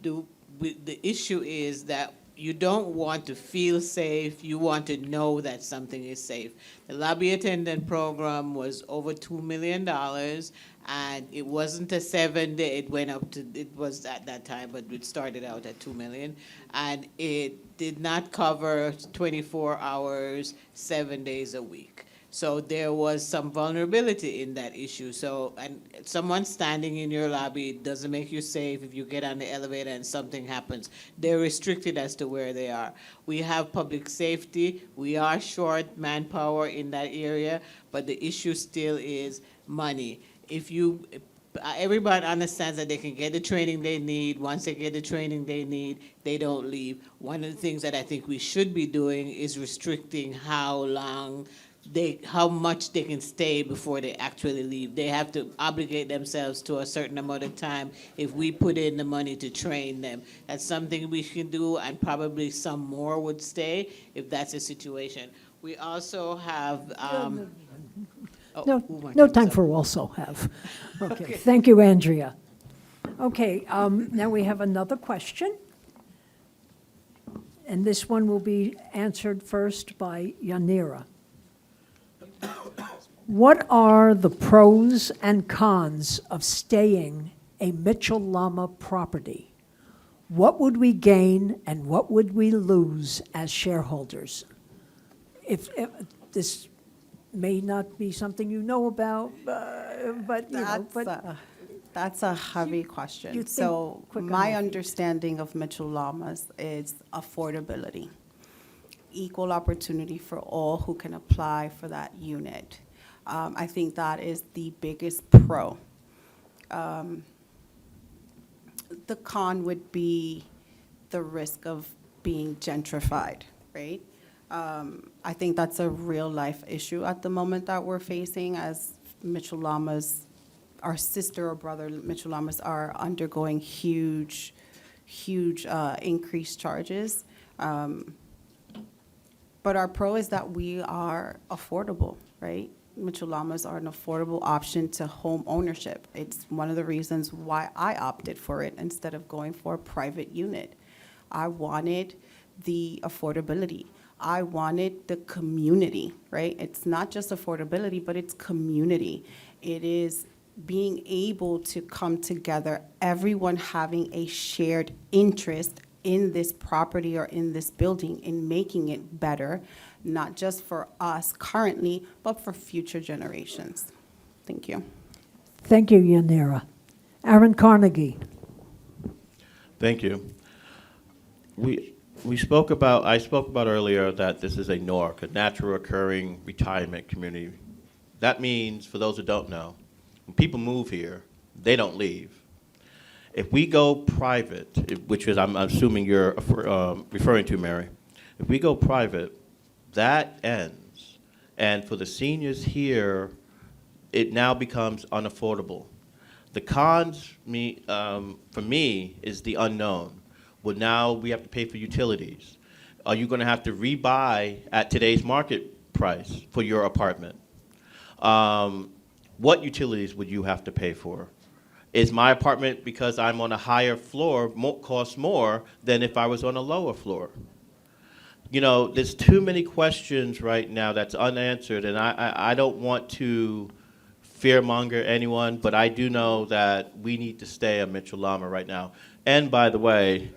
the issue is that you don't want to feel safe, you want to know that something is safe. The lobby attendant program was over $2 million, and it wasn't a 7-day, it went up to, it was at that time, but it started out at $2 million, and it did not cover 24 hours, 7 days a week. So there was some vulnerability in that issue. So, and someone standing in your lobby doesn't make you safe if you get on the elevator and something happens. They're restricted as to where they are. We have public safety. We are short manpower in that area, but the issue still is money. If you, everybody understands that they can get the training they need. Once they get the training they need, they don't leave. One of the things that I think we should be doing is restricting how much they can stay before they actually leave. They have to obligate themselves to a certain amount of time if we put in the money to train them. That's something we can do, and probably some more would stay if that's the situation. We also have, No time for also have. Okay, thank you, Andrea. Okay, now we have another question. And this one will be answered first by Yanira. What are the pros and cons of staying a Mitchell-Lama property? What would we gain and what would we lose as shareholders? If this may not be something you know about, but you know, but That's a heavy you question. think So quick on my your feet. understanding of Mitchell Lamas is affordability, equal opportunity for all who can apply for that unit. I think that is the biggest pro. The con would be the risk of being gentrified, right? I think that's a real life issue at the moment that we're facing as Mitchell Lamas, our sister or brother Mitchell Lamas are undergoing huge increased charges. But our pro is that we are affordable, right? Mitchell Lamas are an affordable option to home ownership. It's one of the reasons why I opted for it instead of going for a private unit. I wanted the affordability. I wanted the community, right? It's not just affordability, but it's community. It is being able to come together, everyone having a shared interest in this property or in this building, in making it better, not just for us currently, but for future generations. Thank you. Thank you, Yanira. Aaron Carnegie. Thank you. I spoke about earlier that this is a NORC, a natural occurring retirement community. That means, for those who don't know, when people move here, they don't leave. If we go private, which is I'm assuming you're referring to, Mary, if we go private, that ends. And for the seniors here, it now becomes unaffordable. The cons, for me, is the unknown. Well, now we have to pay for utilities. Are you going to have to rebuy at today's market price for your apartment? What utilities would you have to pay for? Is my apartment, because I'm on a higher floor, cost more than if I was on a lower floor? You know, there's too many questions right now that's unanswered, and I don't want to fearmonger anyone, but I do know that we need to stay a Mitchell Lama right now. And by the way,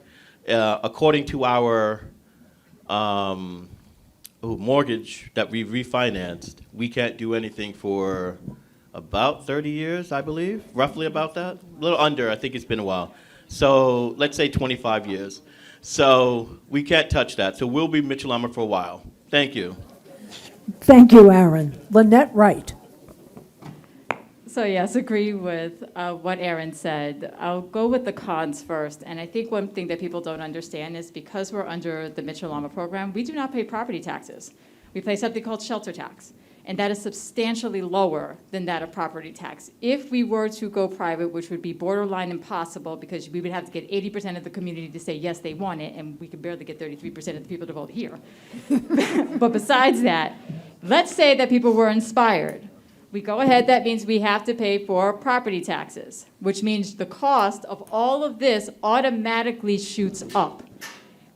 according to our mortgage that we refinanced, we can't do anything for about 30 years, I believe, roughly about that. A little under, I think it's been a while. So let's say 25 years. So we can't touch that. So we'll be Mitchell Lama for a while. Thank you. Thank you, Aaron. Lynette Wright. So yes, agree with what Aaron said. I'll go with the cons first. And I think one thing that people don't understand is because we're under the Mitchell Lama program, we do not pay property taxes. We pay something called shelter tax. And that is substantially lower than that of property tax. If we were to go private, which would be borderline impossible because we would have to get 80% of the community to say yes, they want it, and we could barely get 33% of the people to vote here. But besides that, let's say that people were inspired. We go ahead, that means we have to pay for property taxes, which means the cost of all of this automatically shoots up.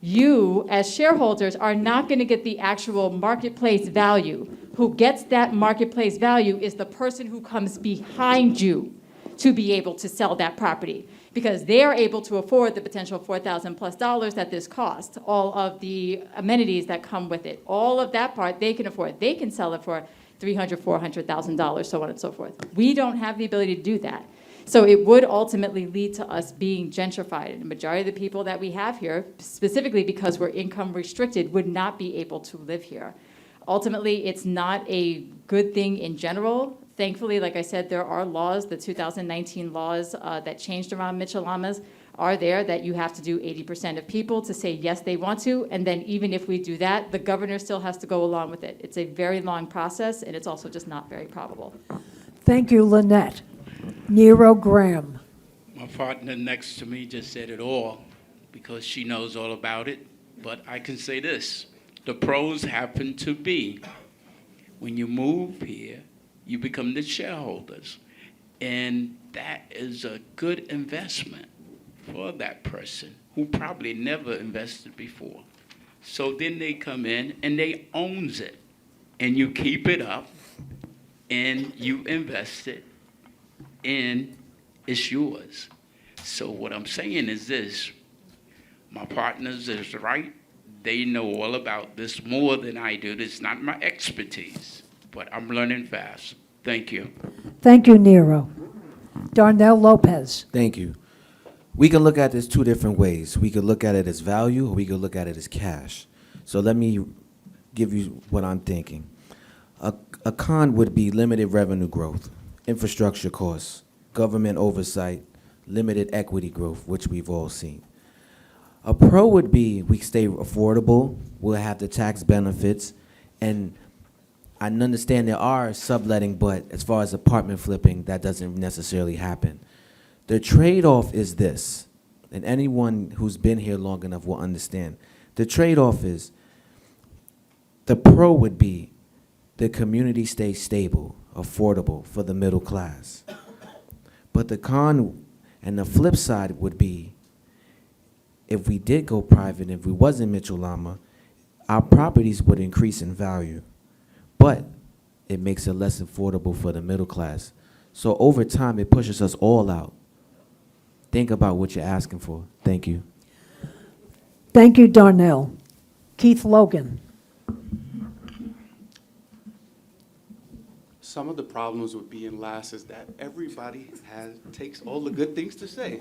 You, as shareholders, are not going to get the actual marketplace value. Who gets that marketplace value is the person who comes behind you to be able to sell that property, because they are able to afford the potential $4,000+ that this costs, all of the amenities that come with it, all of that part they can afford. They can sell it for $300,000, $400,000, so on and so forth. We don't have the ability to do that. So it would ultimately lead to us being gentrified. And the majority of the people that we have here, specifically because we're income restricted, would not be able to live here. Ultimately, it's not a good thing in general. Thankfully, like I said, there are laws, the 2019 laws that changed around Mitchell Lamas are there, that you have to do 80% of people to say yes, they want to. And then even if we do that, the governor still has to go along with it. It's a very long process, and it's also just not very probable. Thank you, Lynette. Nero Graham. My partner next to me just said it all because she knows all about it. But I can say this. The pros happen to be when you move here, you become the shareholders. And that is a good investment for that person who probably never invested before. So then they come in and they owns it. And you keep it up and you invest it and it's yours. So what I'm saying is this, my partners is right. They know all about this more than I do. It's not my expertise, but I'm learning fast. Thank you. Thank you, Nero. Darnell Lopez. Thank you. We can look at this two different ways. We could look at it as value, or we could look at it as cash. So let me give you what I'm thinking. A con would be limited revenue growth, infrastructure costs, government oversight, limited equity growth, which we've all seen. A pro would be we stay affordable, we'll have the tax benefits, and I understand there are subletting, but as far as apartment flipping, that doesn't necessarily happen. The trade-off is this, and anyone who's been here long enough will understand. The trade-off is, the pro would be the community stays stable, affordable for the middle class. But the con and the flip side would be, if we did go private, if we was in Mitchell-Lama, our properties would increase in value. But it makes it less affordable for the middle class. So over time, it pushes us all out. Think about what you're asking for. Thank you. Thank you, Darnell. Keith Logan. Some of the problems with being last is that everybody takes all the good things to say.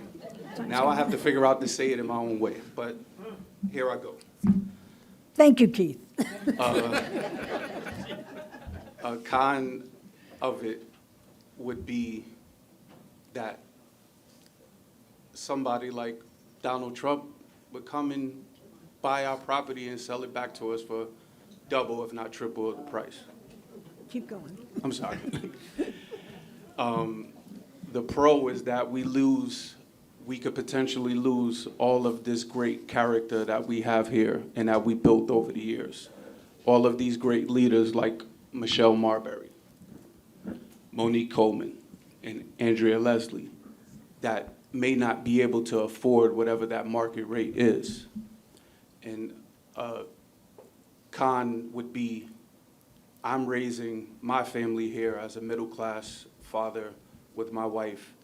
Now I have to figure out to say it in my own way, but here I go. Thank you, Keith. A con of it would be that somebody like Donald Trump would come and buy our property and sell it back to us for double, if not triple, the price. Keep going. I'm sorry. The pro is that we could potentially lose all of this great character that we have here and that we built over the years. All of these great leaders like Michelle Marbury, Monique Coleman, and Andrea Leslie that may not be able to afford whatever that market rate is. And con would be, I'm raising my family here as a middle-class father with my wife.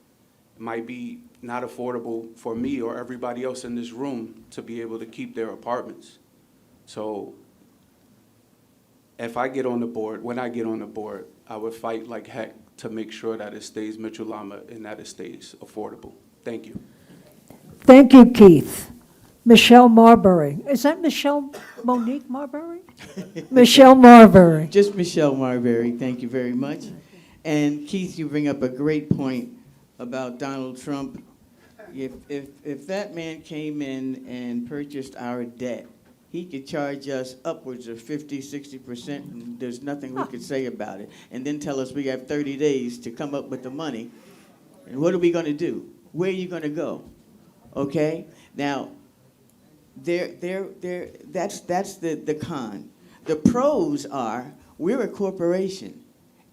It might be not affordable for me or everybody else in this room to be able to keep their apartments. So if I get on the board, when I get on the board, I would fight like heck to make sure that it stays Mitchell-Lama and that it stays affordable. Thank you. Thank you, Keith. Michelle Marbury. Is that Michelle Monique Marbury? Michelle Marbury. Just Michelle Marbury, thank you very much. And Keith, you bring up a great point about Donald Trump. If that man came in and purchased our debt, he could charge us upwards of 50, 60%, and there's nothing we could say about it. And then tell us we have 30 days to come up with the money. And what are we going to do? Where are you going to go? Okay? Now, that's the con. The pros are, we're a corporation,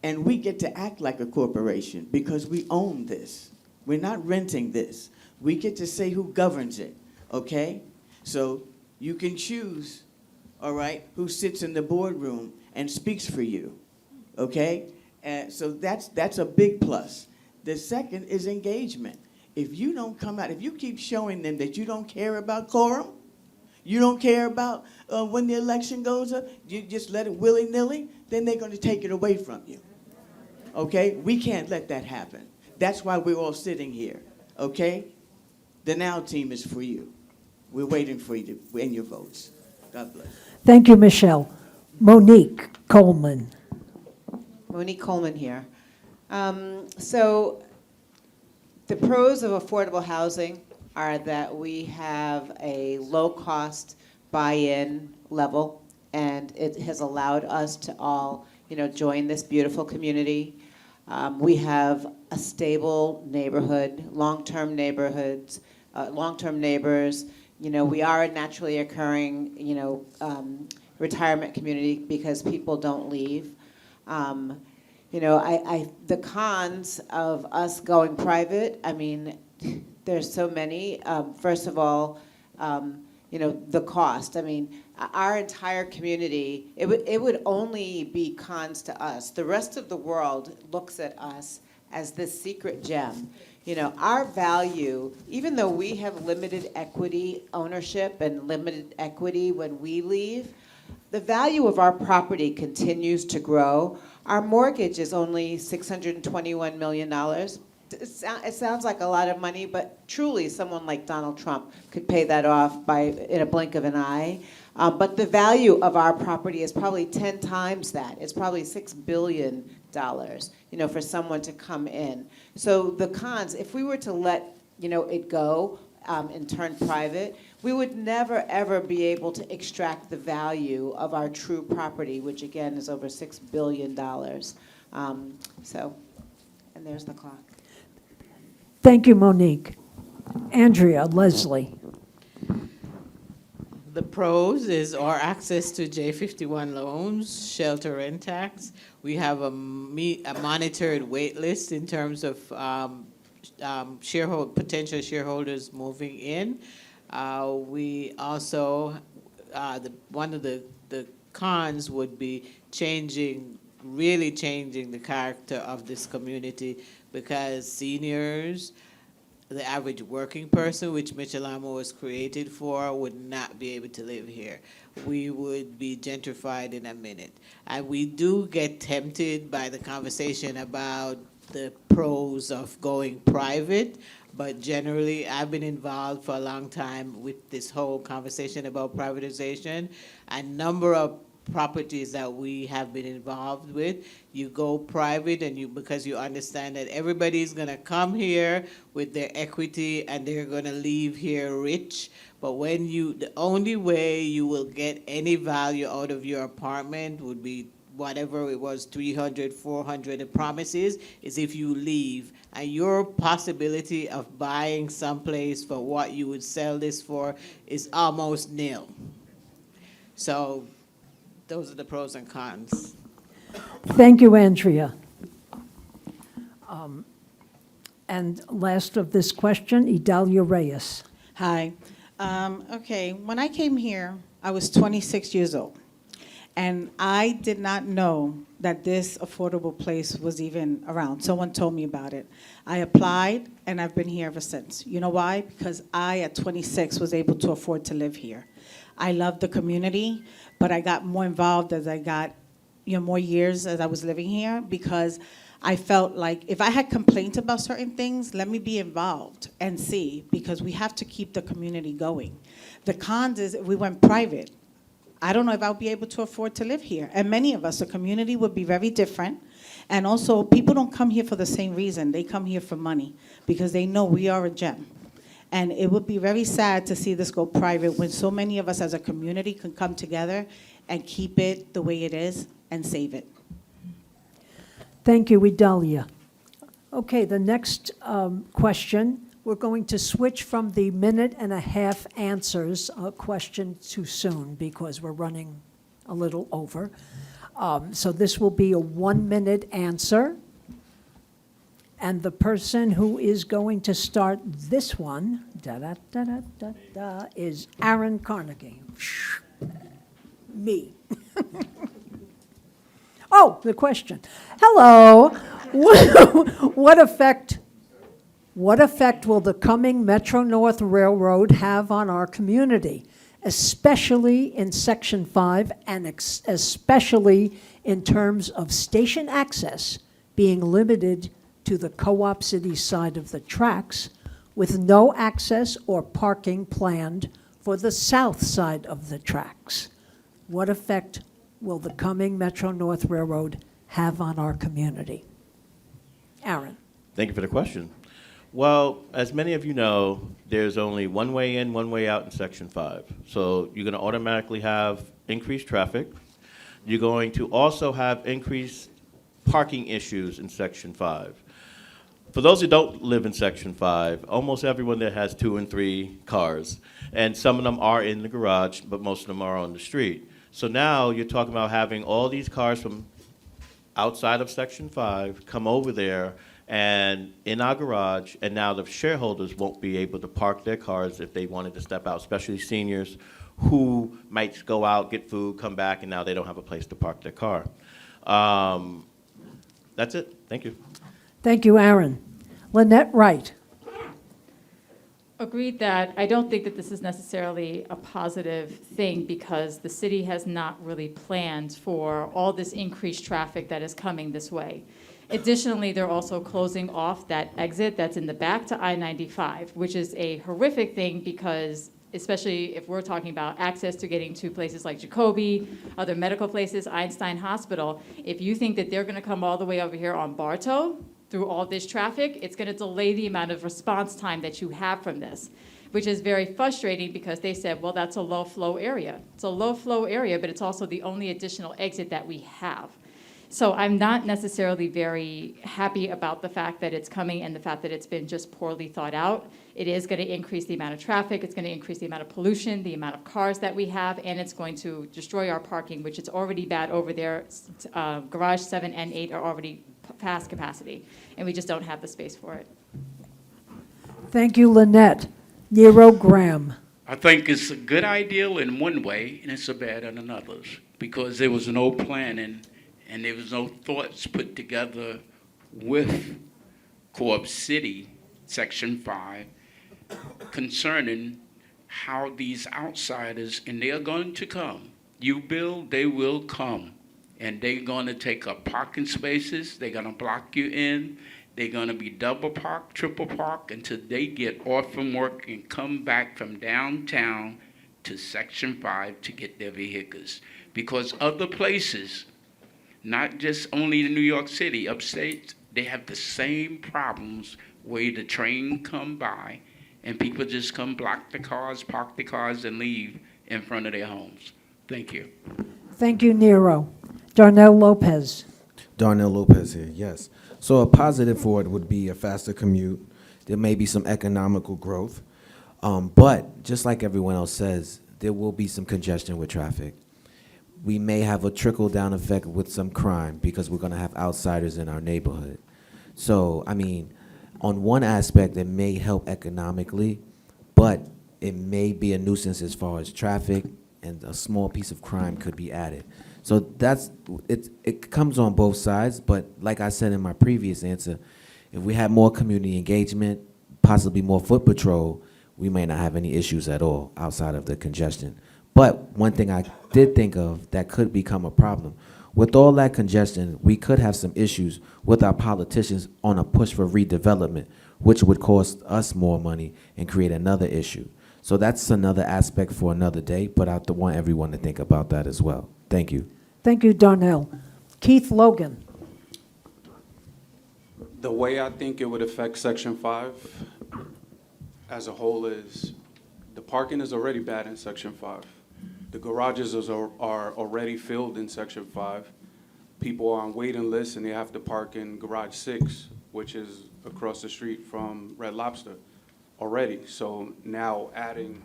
and we get to act like a corporation because we own this. We're not renting this. We get to say who governs it, okay? So you can choose, all right, who sits in the boardroom and speaks for you, okay? And so that's a big plus. The second is engagement. If you don't come out, if you keep showing them that you don't care about quorum, you don't care about when the election goes up, you just let it willy-nilly, then they're going to take it away from you. Okay? We can't let that happen. That's why we're all sitting here. Okay? The Now team is for you. We're waiting for you to win your votes. God bless. Thank you, Michelle. Monique Coleman. Monique Coleman here. So the pros of affordable housing are that we have a low-cost buy-in level, and it has allowed us to all, join this beautiful community. We have a stable neighborhood, long-term neighborhoods, long-term neighbors. We are a naturally occurring, retirement community because people don't leave. The cons of us going private, there's so many. First of all, the cost. Our entire community, it would only be cons to us. The rest of the world looks at us as this secret gem. Our value, even though we have limited equity ownership and limited equity when we leave, the value of our property continues to grow. Our mortgage is only $621 million. It sounds like a lot of money, but truly someone like Donald Trump could pay that off in a blink of an eye. But the value of our property is probably 10 times that. It's probably $6 billion, for someone to come in. So the cons, if we were to let it go and turn private, we would never, ever be able to extract the value of our true property, which again is over $6 billion. And there's the clock. Thank you, Monique. Andrea, Leslie. The pros is our access to J51 loans, shelter rent tax. We have a monitored wait list in terms of potential shareholders moving in. We also, one of the cons would be really changing the character of this community, because seniors, the average working person, which Michelamo was created for, would not be able to live here. We would be gentrified in a minute. And we do get tempted by the conversation about the pros of going private, but generally I've been involved for a long time with this whole conversation about privatization. A number of properties that we have been involved with, you go private and because you understand that everybody's gonna come here with their equity and they're gonna leave here rich. But the only way you will get any value out of your apartment would be whatever it was, 300, 400, the promises, is if you leave. And your possibility of buying someplace for what you would sell this for is almost nil. So those are the pros and cons. Thank you, Andrea. And last of this question, Idalia Reyes. Hi. Okay, when I came here, I was 26 years old. And I did not know that this affordable place was even around. Someone told me about it. I applied, and I've been here ever since. You know why? Because I, at 26, was able to afford to live here. I love the community, but I got more involved as I got, more years as I was living here, because I felt like if I had complaints about certain things, let me be involved and see, because we have to keep the community going. The cons is if we went private, I don't know if I'll be able to afford to live here. And many of us, the community would be very different. And also, people don't come here for the same reason. They come here for money because they know we are a gem. And it would be very sad to see this go private when so many of us as a community can come together and keep it the way it is and save it. Thank you, Idalia. Okay, the next question, we're going to switch from the minute-and-a-half answers question too soon because we're running a little over. So this will be a 1-minute answer. And the person who is going to start this one, is Aaron Carnegie. Me. Oh, the question. Hello. What effect will the coming Metro-North Railroad have on our community, especially in Section 5 and especially in terms of station access being limited to the Co-op City side of the tracks with no access or parking planned for the south side of the tracks? What effect will the coming Metro-North Railroad have on our community? Aaron. Thank you for the question. Well, as many of you know, there's only one way in, one way out in Section 5. So you're going to automatically have increased traffic. You're going to also have increased parking issues in Section 5. For those who don't live in Section 5, almost everyone there has 2 and 3 cars. And some of them are in the garage, but most of them are on the street. So now you're talking about having all these cars from outside of Section 5 come over there and in our garage, and now the shareholders won't be able to park their cars if they wanted to step out, especially seniors who might go out, get food, come back, and now they don't have a place to park their car. That's it. Thank you. Thank you, Aaron. Lynette Wright. Agreed that I don't think that this is necessarily a positive thing because the city has not really planned for all this increased traffic that is coming this way. Additionally, they're also closing off that exit that's in the back to I-95, which is a horrific thing because especially if we're talking about access to getting to places like Jacoby, other medical places, Einstein Hospital, if you think that they're going to come all the way over here on Bartow through all this traffic, it's going to delay the amount of response time that you have from this. which is very frustrating because they said, well, that's a low flow area. It's a low flow area, but it's also the only additional exit that we have. So I'm not necessarily very happy about the fact that it's coming and the fact that it's been just poorly thought out. It is going to increase the amount of traffic, it's going to increase the amount of pollution, the amount of cars that we have, and it's going to destroy our parking, which is already bad over there. Garage 7 and 8 are already past capacity, and we just don't have the space for it. Thank you, Lynette. Nero Graham. I think it's a good idea in one way, and it's a bad in another, because there was no planning and there was no thoughts put together with Co-op City, Section 5, concerning how these outsiders, and they're going to come. You build, they will come. And they're going to take up parking spaces. They're going to block you in. They're going to be double park, triple park until they get off from work and come back from downtown to Section 5 to get their vehicles. Because other places, not just only in New York City, upstate, they have the same problems where the train come by and people just come block the cars, park the cars, and leave in front of their homes. Thank you. Thank you, Nero. Darnell Lopez. Darnell Lopez here, yes. So a positive for it would be a faster commute. There may be some economical growth. But just like everyone else says, there will be some congestion with traffic. We may have a trickle-down effect with some crime because we're going to have outsiders in our neighborhood. So, I mean, on one aspect, it may help economically, but it may be a nuisance as far as traffic, and a small piece of crime could be added. So it comes on both sides, but like I said in my previous answer, if we have more community engagement, possibly more foot patrol, we may not have any issues at all outside of the congestion. But one thing I did think of that could become a problem, with all that congestion, we could have some issues with our politicians on a push for redevelopment, which would cost us more money and create another issue. So that's another aspect for another day, but I want everyone to think about that as well. Thank you. Thank you, Darnell. Keith Logan. The way I think it would affect Section 5 as a whole is the parking is already bad in Section 5. The garages are already filled in Section 5. People are on waiting lists and they have to park in Garage 6, which is across the street from Red Lobster already. So now adding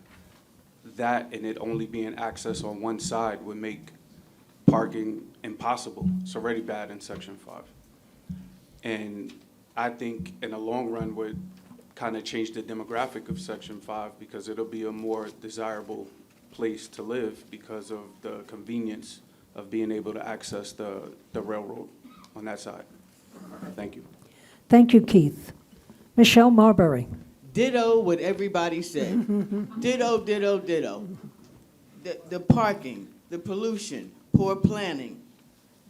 that and it only being access on one side would make parking impossible. It's already bad in Section 5. And I think in the long run would kind of change the demographic of Section 5 because it'll be a more desirable place to live because of the convenience of being able to access the railroad on that side. Thank you. Thank you, Keith. Michelle Marbury. Ditto what everybody said. Ditto, ditto, ditto. The parking, the pollution, poor planning.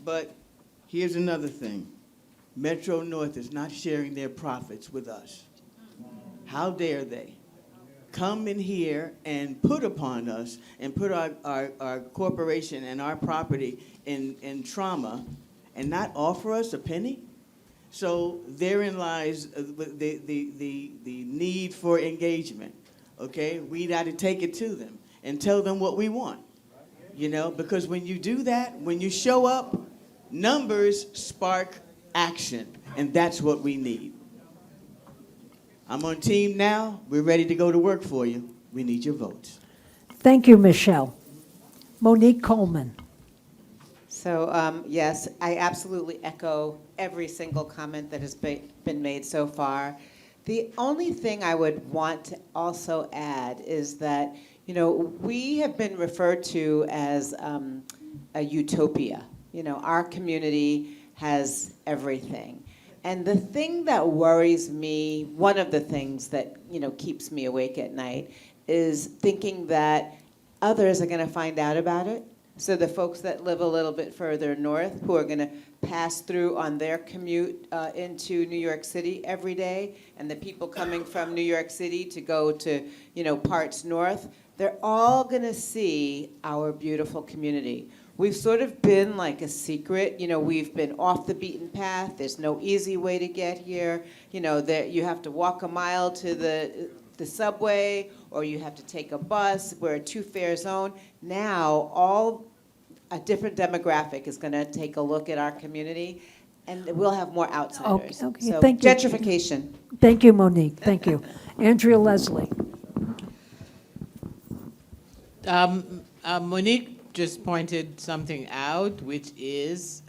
But here's another thing. Metro North is not sharing their profits with us. How dare they come in here and put upon us and put our corporation and our property in trauma and not offer us a penny? So therein lies the need for engagement, okay? We got to take it to them and tell them what we want, you know? Because when you do that, when you show up, numbers spark action, and that's what we need. I'm on team now. We're ready to go to work for you. We need your votes. Thank you, Michelle. Monique Coleman. So, yes, I absolutely echo every single comment that has been made so far. The only thing I would want to also add is that, you know, we have been referred to as a utopia. You know, our community has everything. And the thing that worries me, one of the things that, you know, keeps me awake at night is thinking that others are going to find out about it. So the folks that live a little bit further north who are going to pass through on their commute into New York City every day, and the people coming from New York City to go to, you know, parts north, they're all going to see our beautiful community. We've sort of been like a secret, you know, we've been off the beaten path. There's no easy way to get here. You know, you have to walk a mile to the the subway, or you have to take a bus. We're a two-fare zone. Now, a different demographic is going to take a look at our community, and we'll have more outsiders. Okay, So thank you. gentrification. Thank you, Monique. Thank you. Andrea Leslie. Monique just pointed something out, which is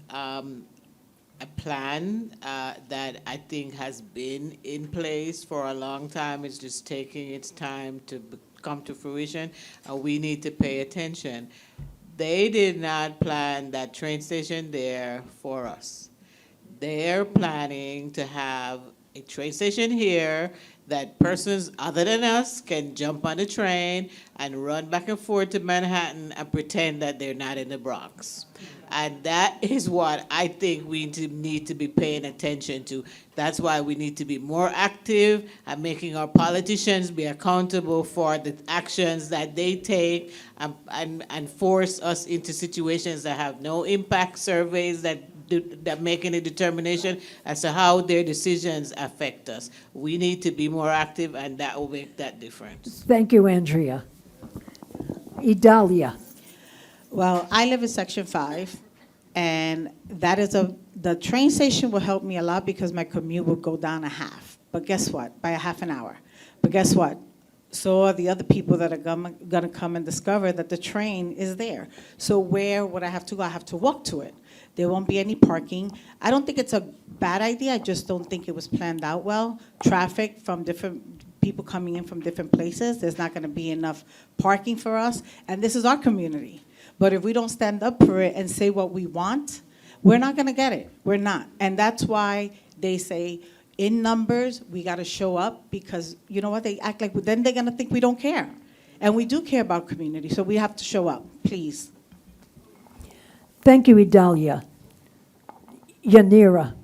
a plan that I think has been in place for a long time. It's just taking its time to come to fruition. We need to pay attention. They did not plan that train station there for us. They're planning to have a train station here that persons other than us can jump on the train and run back and forth to Manhattan and pretend that they're not in the Bronx. And that is what I think we need to be paying attention to. That's why we need to be more active at making our politicians be accountable for the actions that they take and force us into situations that have no impact surveys that make any determination as to how their decisions affect us. We need to be more active, and that will make that difference. Thank you, Andrea. Idalia. Well, I live in Section 5, and the train station will help me a lot because my commute will go down a half. But guess what? By a half an hour. But guess what? So are the other people that are going to come and discover that the train is there. So where would I have to go? I have to walk to it. There won't be any parking. I don't think it's a bad idea. I just don't think it was planned out well. Traffic from different people coming in from different places. There's not going to be enough parking for us. And this is our community. But if we don't stand up for it and say what we want, we're not going to get it. We're not. And that's why they say, in numbers, we got to show up, because you know what? They act like, then they're going to think we don't care. And we do care about community, so we have to show up, please. Thank you, Idalia. Yanira,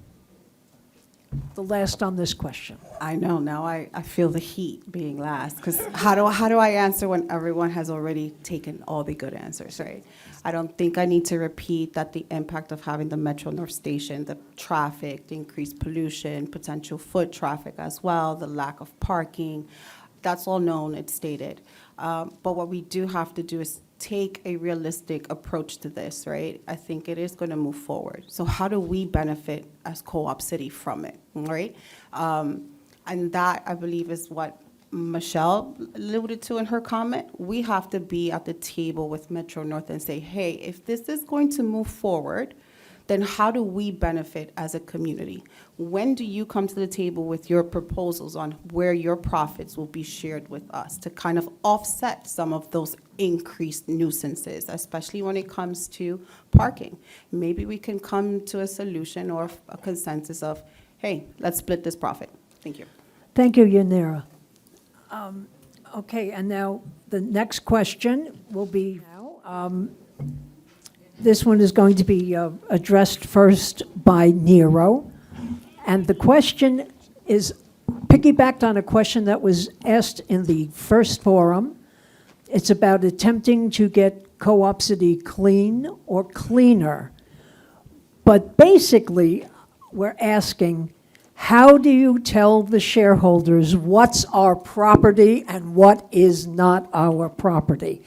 the last on this question. I know, now I feel the heat being last, because how do I answer when everyone has already taken all the good answers, right? I don't think I need to repeat that the impact of having the Metro North Station, the traffic, the increased pollution, potential foot traffic as well, the lack of parking, that's all known, it's stated. But what we do have to do is take a realistic approach to this, right? I think it is going to move forward. So how do we benefit as Co-op City from it, right? And that, I believe, is what Michelle alluded to in her comment. We have to be at the table with Metro North and say, hey, if this is going to move forward, then how do we benefit as a community? When do you come to the table with your proposals on where your profits will be shared with us to kind of offset some of those increased nuisances, especially when it comes to parking? Maybe we can come to a solution or a consensus of, hey, let's split this profit. Thank you. Thank you, Yanira. Okay, and now the next question will be now. This one is going to be addressed first by Nero. And the question is piggybacked on a question that was asked in the first forum. It's about attempting to get Co-op City clean or cleaner. But basically, we're asking, how do you tell the shareholders what's our property and what is not our property?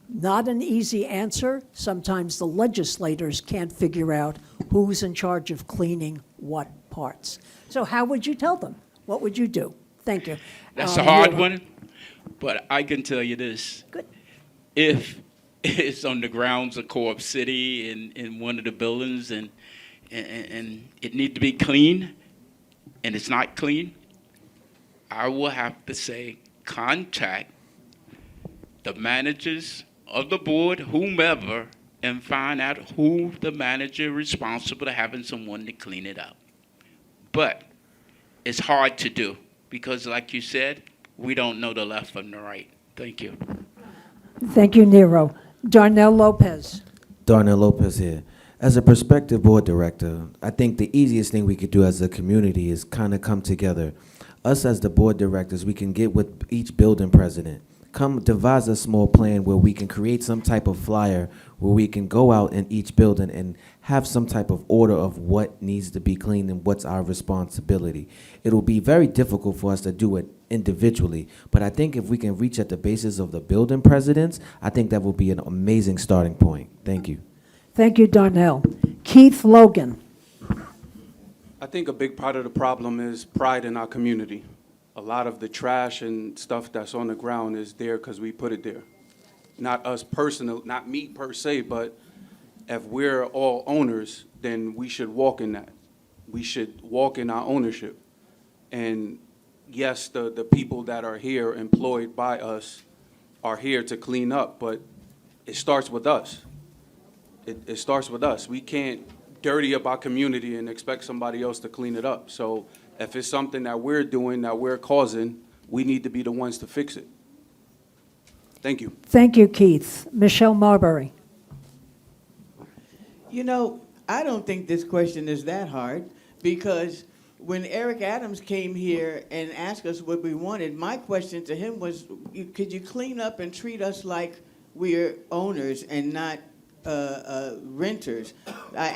Not an easy answer. Sometimes the legislators can't figure out who's in charge of cleaning what parts. So how would you tell them? What would you do? Thank you. That's a hard Nero. one, but I can tell you this. Good. If it's on the grounds of Co-op City in one of the buildings and it needs to be clean and it's not clean, I will have to say contact the managers of the board, whomever, and find out who the manager responsible to having someone to clean it up. But it's hard to do because, like you said, we don't know the left from the right. Thank you. Thank you, Nero. Darnell Lopez. Darnell Lopez here. As a prospective board director, I think the easiest thing we could do as a community is kind of come together. Us as the board directors, we can get with each building president, come devise a small plan where we can create some type of flyer where we can go out in each building and have some type of order of what needs to be cleaned and what's our responsibility. It'll be very difficult for us to do it individually. But I think if we can reach at the basis of the building presidents, I think that will be an amazing starting point. Thank you. Thank you, Darnell. Keith Logan. I think a big part of the problem is pride in our community. A lot of the trash and stuff that's on the ground is there because we put it there. Not us personal, not me per se, but if we're all owners, then we should walk in that. We should walk in our ownership. And yes, the people that are here employed by us are here to clean up, but it starts with us. It starts with us. We can't dirty up our community and expect somebody else to clean it up. So if it's something that we're doing, that we're causing, we need to be the ones to fix it. Thank you. Thank you, Keith. Michelle Marbury. You know, I don't think this question is that hard, because when Eric Adams came here and asked us what we wanted, my question to him was, could you clean up and treat us like we're owners and not renters? I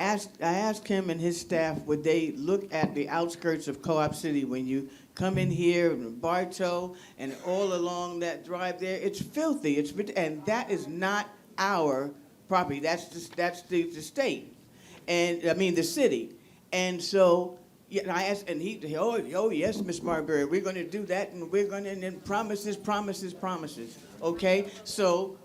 asked him and his staff, would they look at the outskirts of Co-op City when you come in here in Bartow and all along that drive there? It's filthy. And that is not our property. That's the state, and I mean the city. And so yeah, I asked, and he oh yes, Miss Marbury, we're going to do that, and we're going to, and then promises. Okay, so.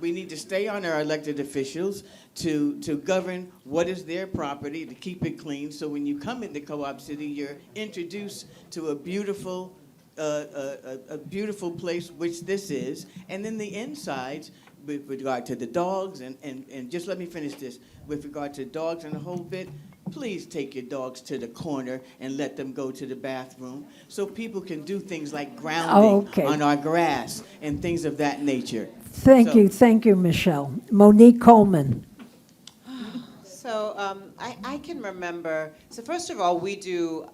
We need to stay on our elected officials to govern what is their property, to keep it clean. So when you come into Co-op City, you're introduced to a beautiful place, which this is. And then the insides, with regard to the dogs, and just let me finish this. With regard to dogs and the whole bit, please take your dogs to the corner and let them go to the bathroom so people can do things like grounding on our grass and things of that nature. Thank you, Michelle. Monique Coleman. So I can remember, so first of all, we do,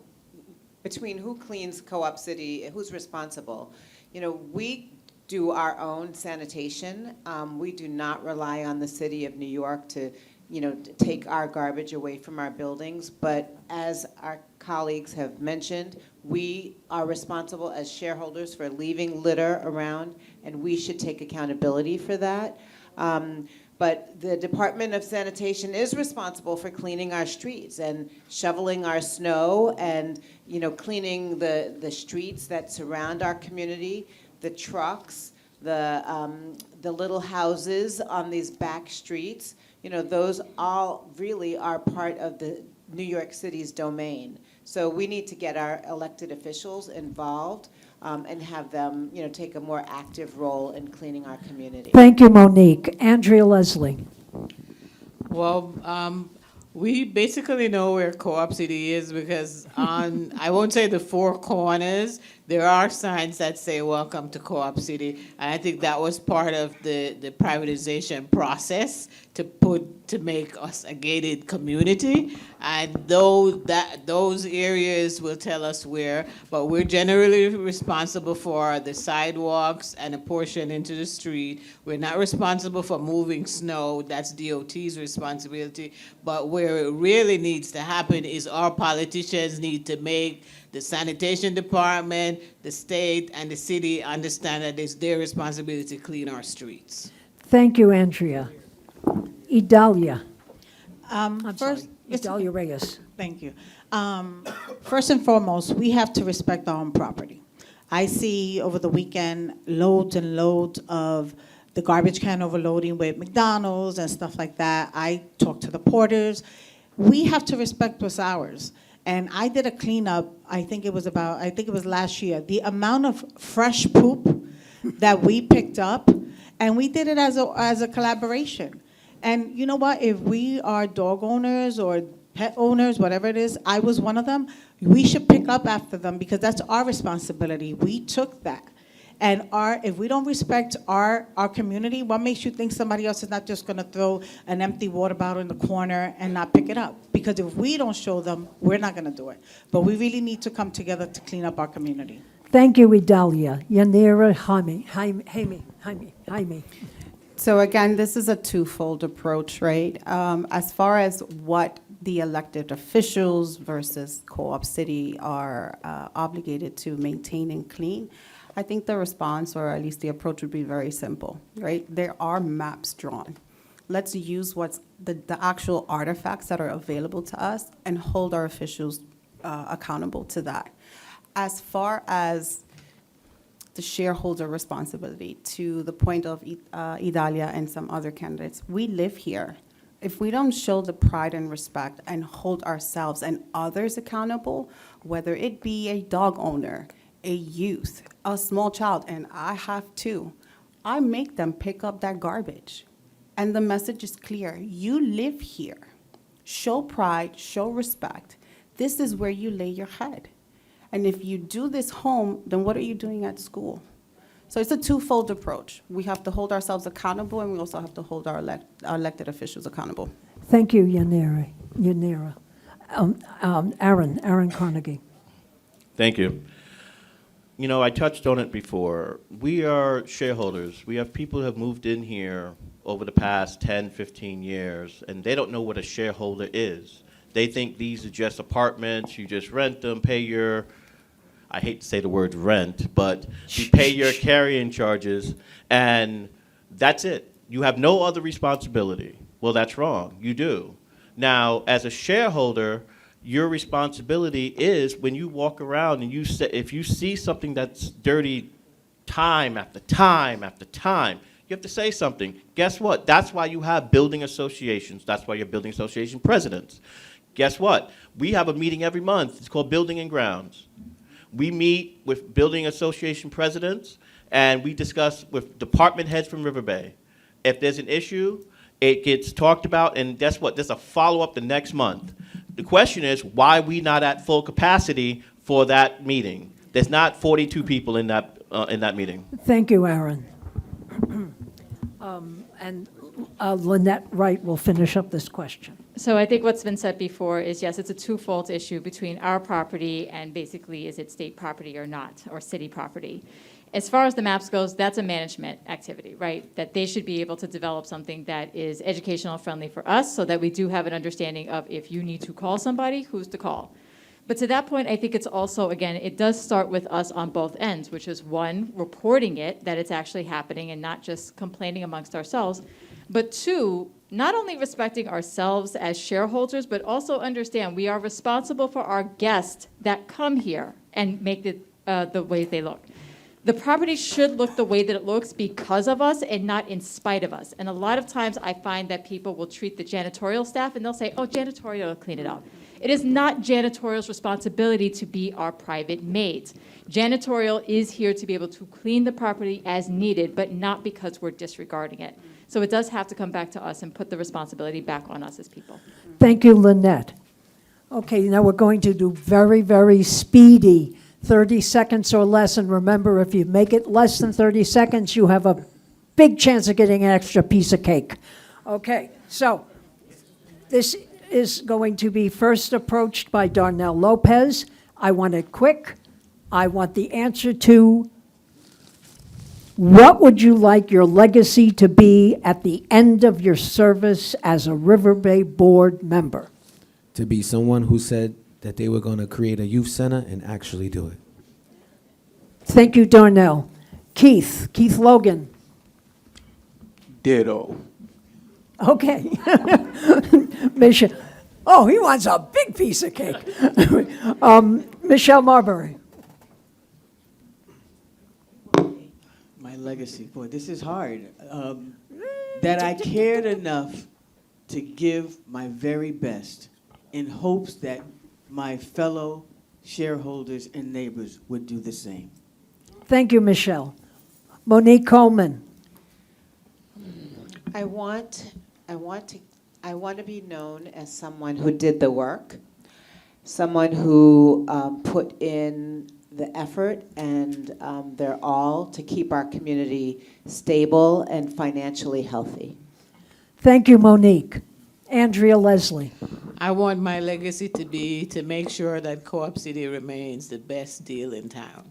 between who cleans Co-op City, who's responsible, you know, we do our own sanitation. We do not rely on the city of New York to, you know, take our garbage away from our buildings. But as our colleagues have mentioned, we are responsible as shareholders for leaving litter around, and we should take accountability for that. But the Department of Sanitation is responsible for cleaning our streets and shoveling our snow and, you know, cleaning the streets that surround our community, the trucks, the little houses on these back streets. You know, those all really are part of the New York City's domain. So we need to get our elected officials involved and have them, you know, take a more active role in cleaning our community. Thank you, Monique. Andrea Leslie. Well, we basically know where Co-op City is because on, I won't say the four corners, there are signs that say, welcome to Co-op City. And I think that was part of the privatization process to make us a gated community. And those areas will tell us where, but we're generally responsible for the sidewalks and a portion into the street. We're not responsible for moving snow, that's DOT's responsibility. But where it really needs to happen is our politicians need to make the sanitation department, the state, and the city understand that it's their responsibility to clean our streets. Thank you, Andrea. Idalia. First, Idalia Reyes. Thank you. First and foremost, we have to respect our own property. I see over the weekend loads and loads of the garbage can overloading with McDonald's and stuff like that. I talk to the porters. We have to respect what's ours. And I did a cleanup, I think it was last year. The amount of fresh poop that we picked up, and we did it as a collaboration. And you know what, if we are dog owners or pet owners, whatever it is, I was one of them, we should pick up after them because that's our responsibility. We took that. And if we don't respect our community, what makes you think somebody else is not just going to throw an empty water bottle in the corner and not pick it up? Because if we don't show them, we're not going to do it. But we really need to come together to clean up our community. Thank you, Idalia. Yanira Jaime. So again, this is a twofold approach, right? As far as what the elected officials versus Co-op City are obligated to maintain and clean, I think the response, or at least the approach, would be very simple, right? There are maps drawn. Let's use what's the actual artifacts that are available to us and hold our officials accountable to that. As far as the shareholder responsibility, to the point of Idalia and some other candidates, we live here. If we don't show the pride and respect and hold ourselves and others accountable, whether it be a dog owner, a youth, a small child, and I have two, I make them pick up that garbage. And the message is clear. You live here. Show pride, show respect. This is where you lay your head. And if you do this home, then what are you doing at school? So it's a twofold approach. We have to hold ourselves accountable, and we also have to hold our elected officials accountable. Thank you, Yanira. Aaron Carnegie. Thank you. You know, I touched on it before. We are shareholders. We have people who have moved in here over the past 10, 15 years, and they don't know what a shareholder is. They think these are just apartments, you just rent them, pay your, I hate to say the word rent, but you pay your carrying charges, and that's it. You have no other responsibility. Well, that's wrong. You do. Now, as a shareholder, your responsibility is when you walk around and if you see something that's dirty time after time after time, you have to say something. Guess what? That's why you have building associations. That's why you're building association presidents. Guess what? We have a meeting every month. It's called Building and Grounds. We meet with building association presidents, and we discuss with department heads from Riverbay. If there's an issue, it gets talked about, and guess what? There's a follow-up the next month. The question is, why are we not at full capacity for that meeting? There's not 42 people in that meeting. Thank you, Aaron. And Lynette Wright will finish up this question. So I think what's been said before is, yes, it's a twofold issue between our property and basically is it state property or not, or city property. As far as the maps goes, that's a management activity, right? That they should be able to develop something that is educational friendly for us so that we do have an understanding of if you need to call somebody, who's to call. But to that point, I think it's also, again, it does start with us on both ends, which is one, reporting it, that it's actually happening and not just complaining amongst ourselves. But two, not only respecting ourselves as shareholders, but also understand we are responsible for our guests that come here and make it the way they look. The property should look the way that it looks because of us and not in spite of us. And a lot of times I find that people will treat the janitorial staff and they'll say, oh, janitorial will clean it up. It is not janitorial's responsibility to be our private maids. Janitorial is here to be able to clean the property as needed, but not because we're disregarding it. So it does have to come back to us and put the responsibility back on us as people. Thank you, Lynette. Okay, now we're going to do very, very speedy, 30 seconds or less. And remember, if you make it less than 30 seconds, you have a big chance of getting an extra piece of cake. Okay, so this is going to be first approached by Darnell Lopez. I want it quick. I want the answer to, what would you like your legacy to be at the end of your service as a Riverbay board member? To be someone who said that they were going to create a youth center and actually do it. Thank you, Darnell. Keith Logan. Ditto. Okay. Michelle. Oh, he wants a big piece of cake. Michelle Marbury. My legacy, boy, this is hard. That I cared enough to give my very best in hopes that my fellow shareholders and neighbors would do the same. Thank you, Michelle. Monique Coleman. I want to be known as someone who did the work, someone who put in the effort and their all to keep our community stable and financially healthy. Thank you, Monique. Andrea Leslie. I want my legacy to be to make sure that Co-op City remains the best deal in town.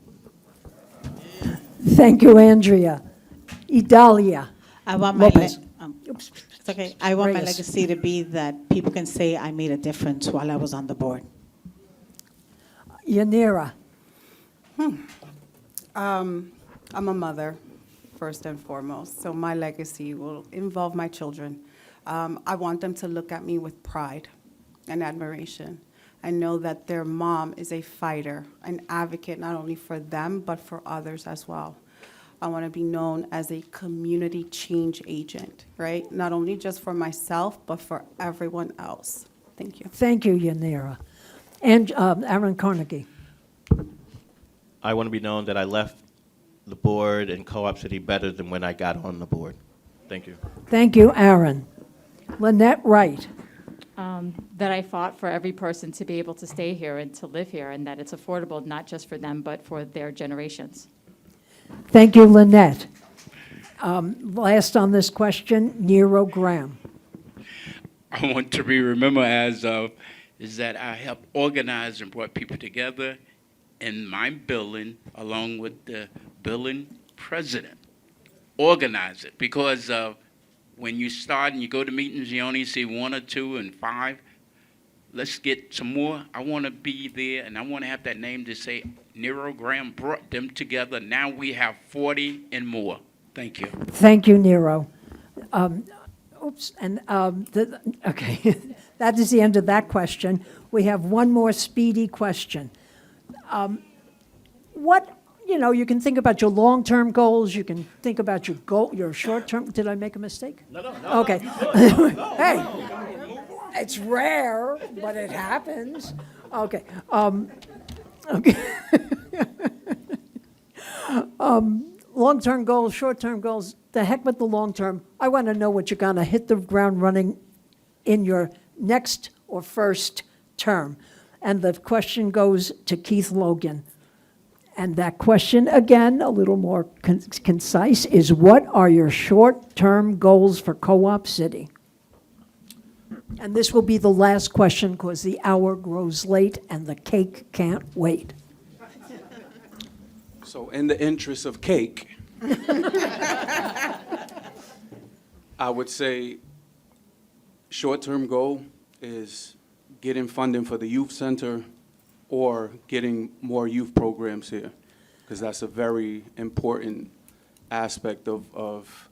Thank you, Andrea. Idalia. I want Lopez. Oops, It's okay. I want my Reyes. legacy to be that people can say I made a difference while I was on the board. Yanira. I'm a mother, first and foremost, so my legacy will involve my children. I want them to look at me with pride and admiration. I know that their mom is a fighter, an advocate not only for them, but for others as well. I want to be known as a community change agent, right? Not only just for myself, but for everyone else. Thank you. Thank you, Yanira. And Aaron Carnegie. I want to be known that I left the board in Co-op City better than when I got on the board. Thank you. Thank you, Aaron. Lynette Wright. That I fought for every person to be able to stay here and to live here, and that it's affordable not just for them, but for their generations. Thank you, Lynette. Last on this question, Nero Graham. I want to be remembered as is that I helped organize and brought people together in my building along with the building president. Organize it because when you start and you go to meetings, you only see 1 or 2 and 5. Let's get some more. I want to be there, and I want to have that name to say Nero Graham brought them together. Now we have 40 and more. Thank you. Thank you, Nero. Oops, and okay, that is the end of that question. We have one more speedy question. You can think about your long-term goals. You can think about your short-term. Did I make a mistake? No. Okay. Hey, it's rare, but it happens. Okay. Okay. Long-term goals, short-term goals. The heck with the long-term. I want to know what you're going to hit the ground running in your next or first term. And the question goes to Keith Logan. And that question, again, a little more concise, is what are your short-term goals for Co-op City? And this will be the last question because the hour grows late and the cake can't wait. So in the interest of cake, I would say short-term goal is getting funding for the youth center or getting more youth programs here, because that's a very important aspect of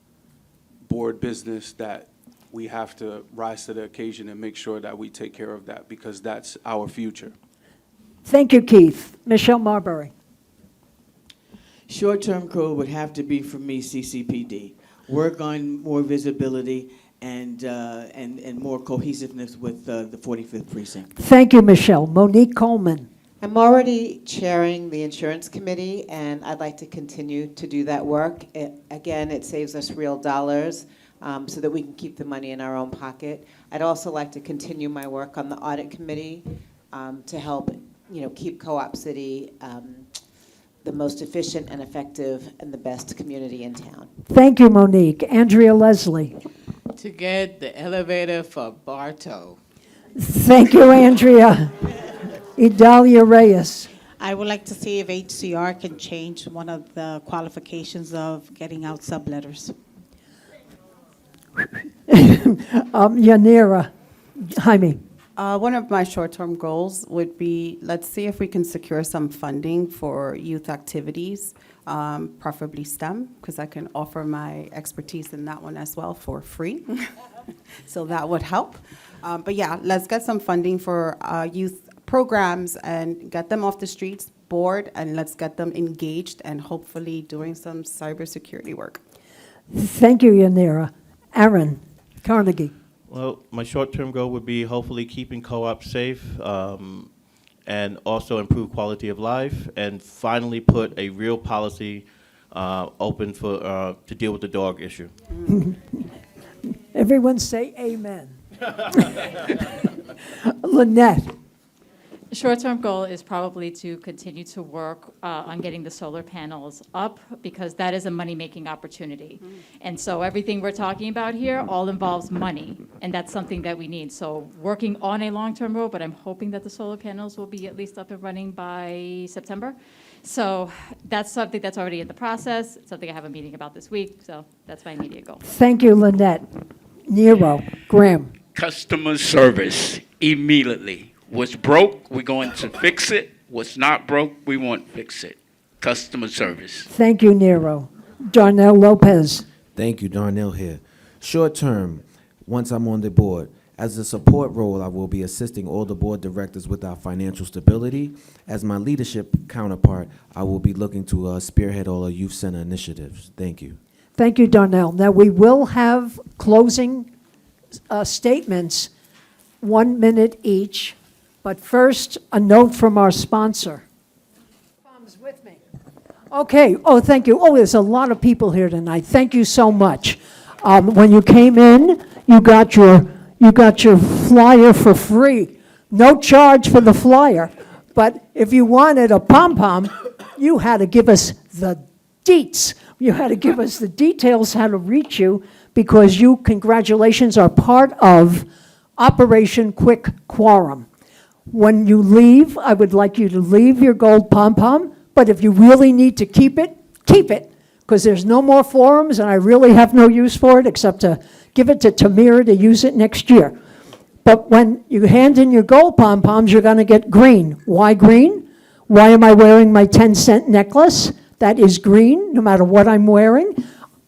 board business that we have to rise to the occasion and make sure that we take care of that, because that's our future. Thank you, Keith. Michelle Marbury. Short-term goal would have to be for me CCPD. Work on more visibility and more cohesiveness with the 45th precinct. Thank you, Michelle. Monique Coleman. I'm already chairing the insurance committee, and I'd like to continue to do that work. It saves us real dollars so that we can keep the money in our own pocket. I'd also like to continue my work on the audit committee to help, keep Co-op City the most efficient and effective and the best community in town. Thank you, Monique. Andrea Leslie. To get the elevator for Bartow. Thank you, Andrea. Idalia Reyes. I would like to see if HCR can change one of the qualifications of getting out subletters. Yanira. Jaime. One of my short-term goals would be, let's see if we can secure some funding for youth activities, preferably STEM, because I can offer my expertise in that one as well for free. So that would help. But yeah, let's get some funding for youth programs and get them off the streets, bored, and let's get them engaged and hopefully doing some cybersecurity work. Thank you, Yanira. Aaron Carnegie. Well, my short-term goal would be hopefully keeping Co-op safe and also improve quality of life, and finally put a real policy open for to deal with the dog issue. Everyone say amen. Lynette. Short-term goal is probably to continue to work on getting the solar panels up, because that is a money-making opportunity. And so everything we're talking about here all involves money, and that's something that we need. So working on a long-term goal, but I'm hoping that the solar panels will be at least up and running by September. So that's something that's already in the process. It's something I have a meeting about this week, so that's my immediate goal. Thank you, Lynette. Nero, Graham. Customer service immediately. What's broke, we're going to fix it. What's not broke, we won't fix it. Customer service. Thank you, Nero. Darnell Lopez. Thank you, Darnell here. Short term, once I'm on the board, as a support role, I will be assisting all the board directors with our financial stability. As my leadership counterpart, I will be looking to spearhead all our youth center initiatives. Thank you. Thank you, Darnell. Now, we will have closing statements, 1 minute each. But first, a note from our sponsor. Tom's with me. Okay. Oh, thank you. Oh, there's a lot of people here tonight. Thank you so much. When you came in, you got your flyer for free. No charge for the flyer. But if you wanted a pom-pom, you had to give us the deets. You had to give us the details how to reach you, because you, congratulations, are part of Operation Quick Quorum. When you leave, I would like you to leave your gold pom-pom, but if you really need to keep it, because there's no more forums, and I really have no use for it except to give it to Tamira to use it next year. But when you hand in your gold pom-poms, you're going to get green. Why green? Why am I wearing my 10-cent necklace? That is green, no matter what I'm wearing,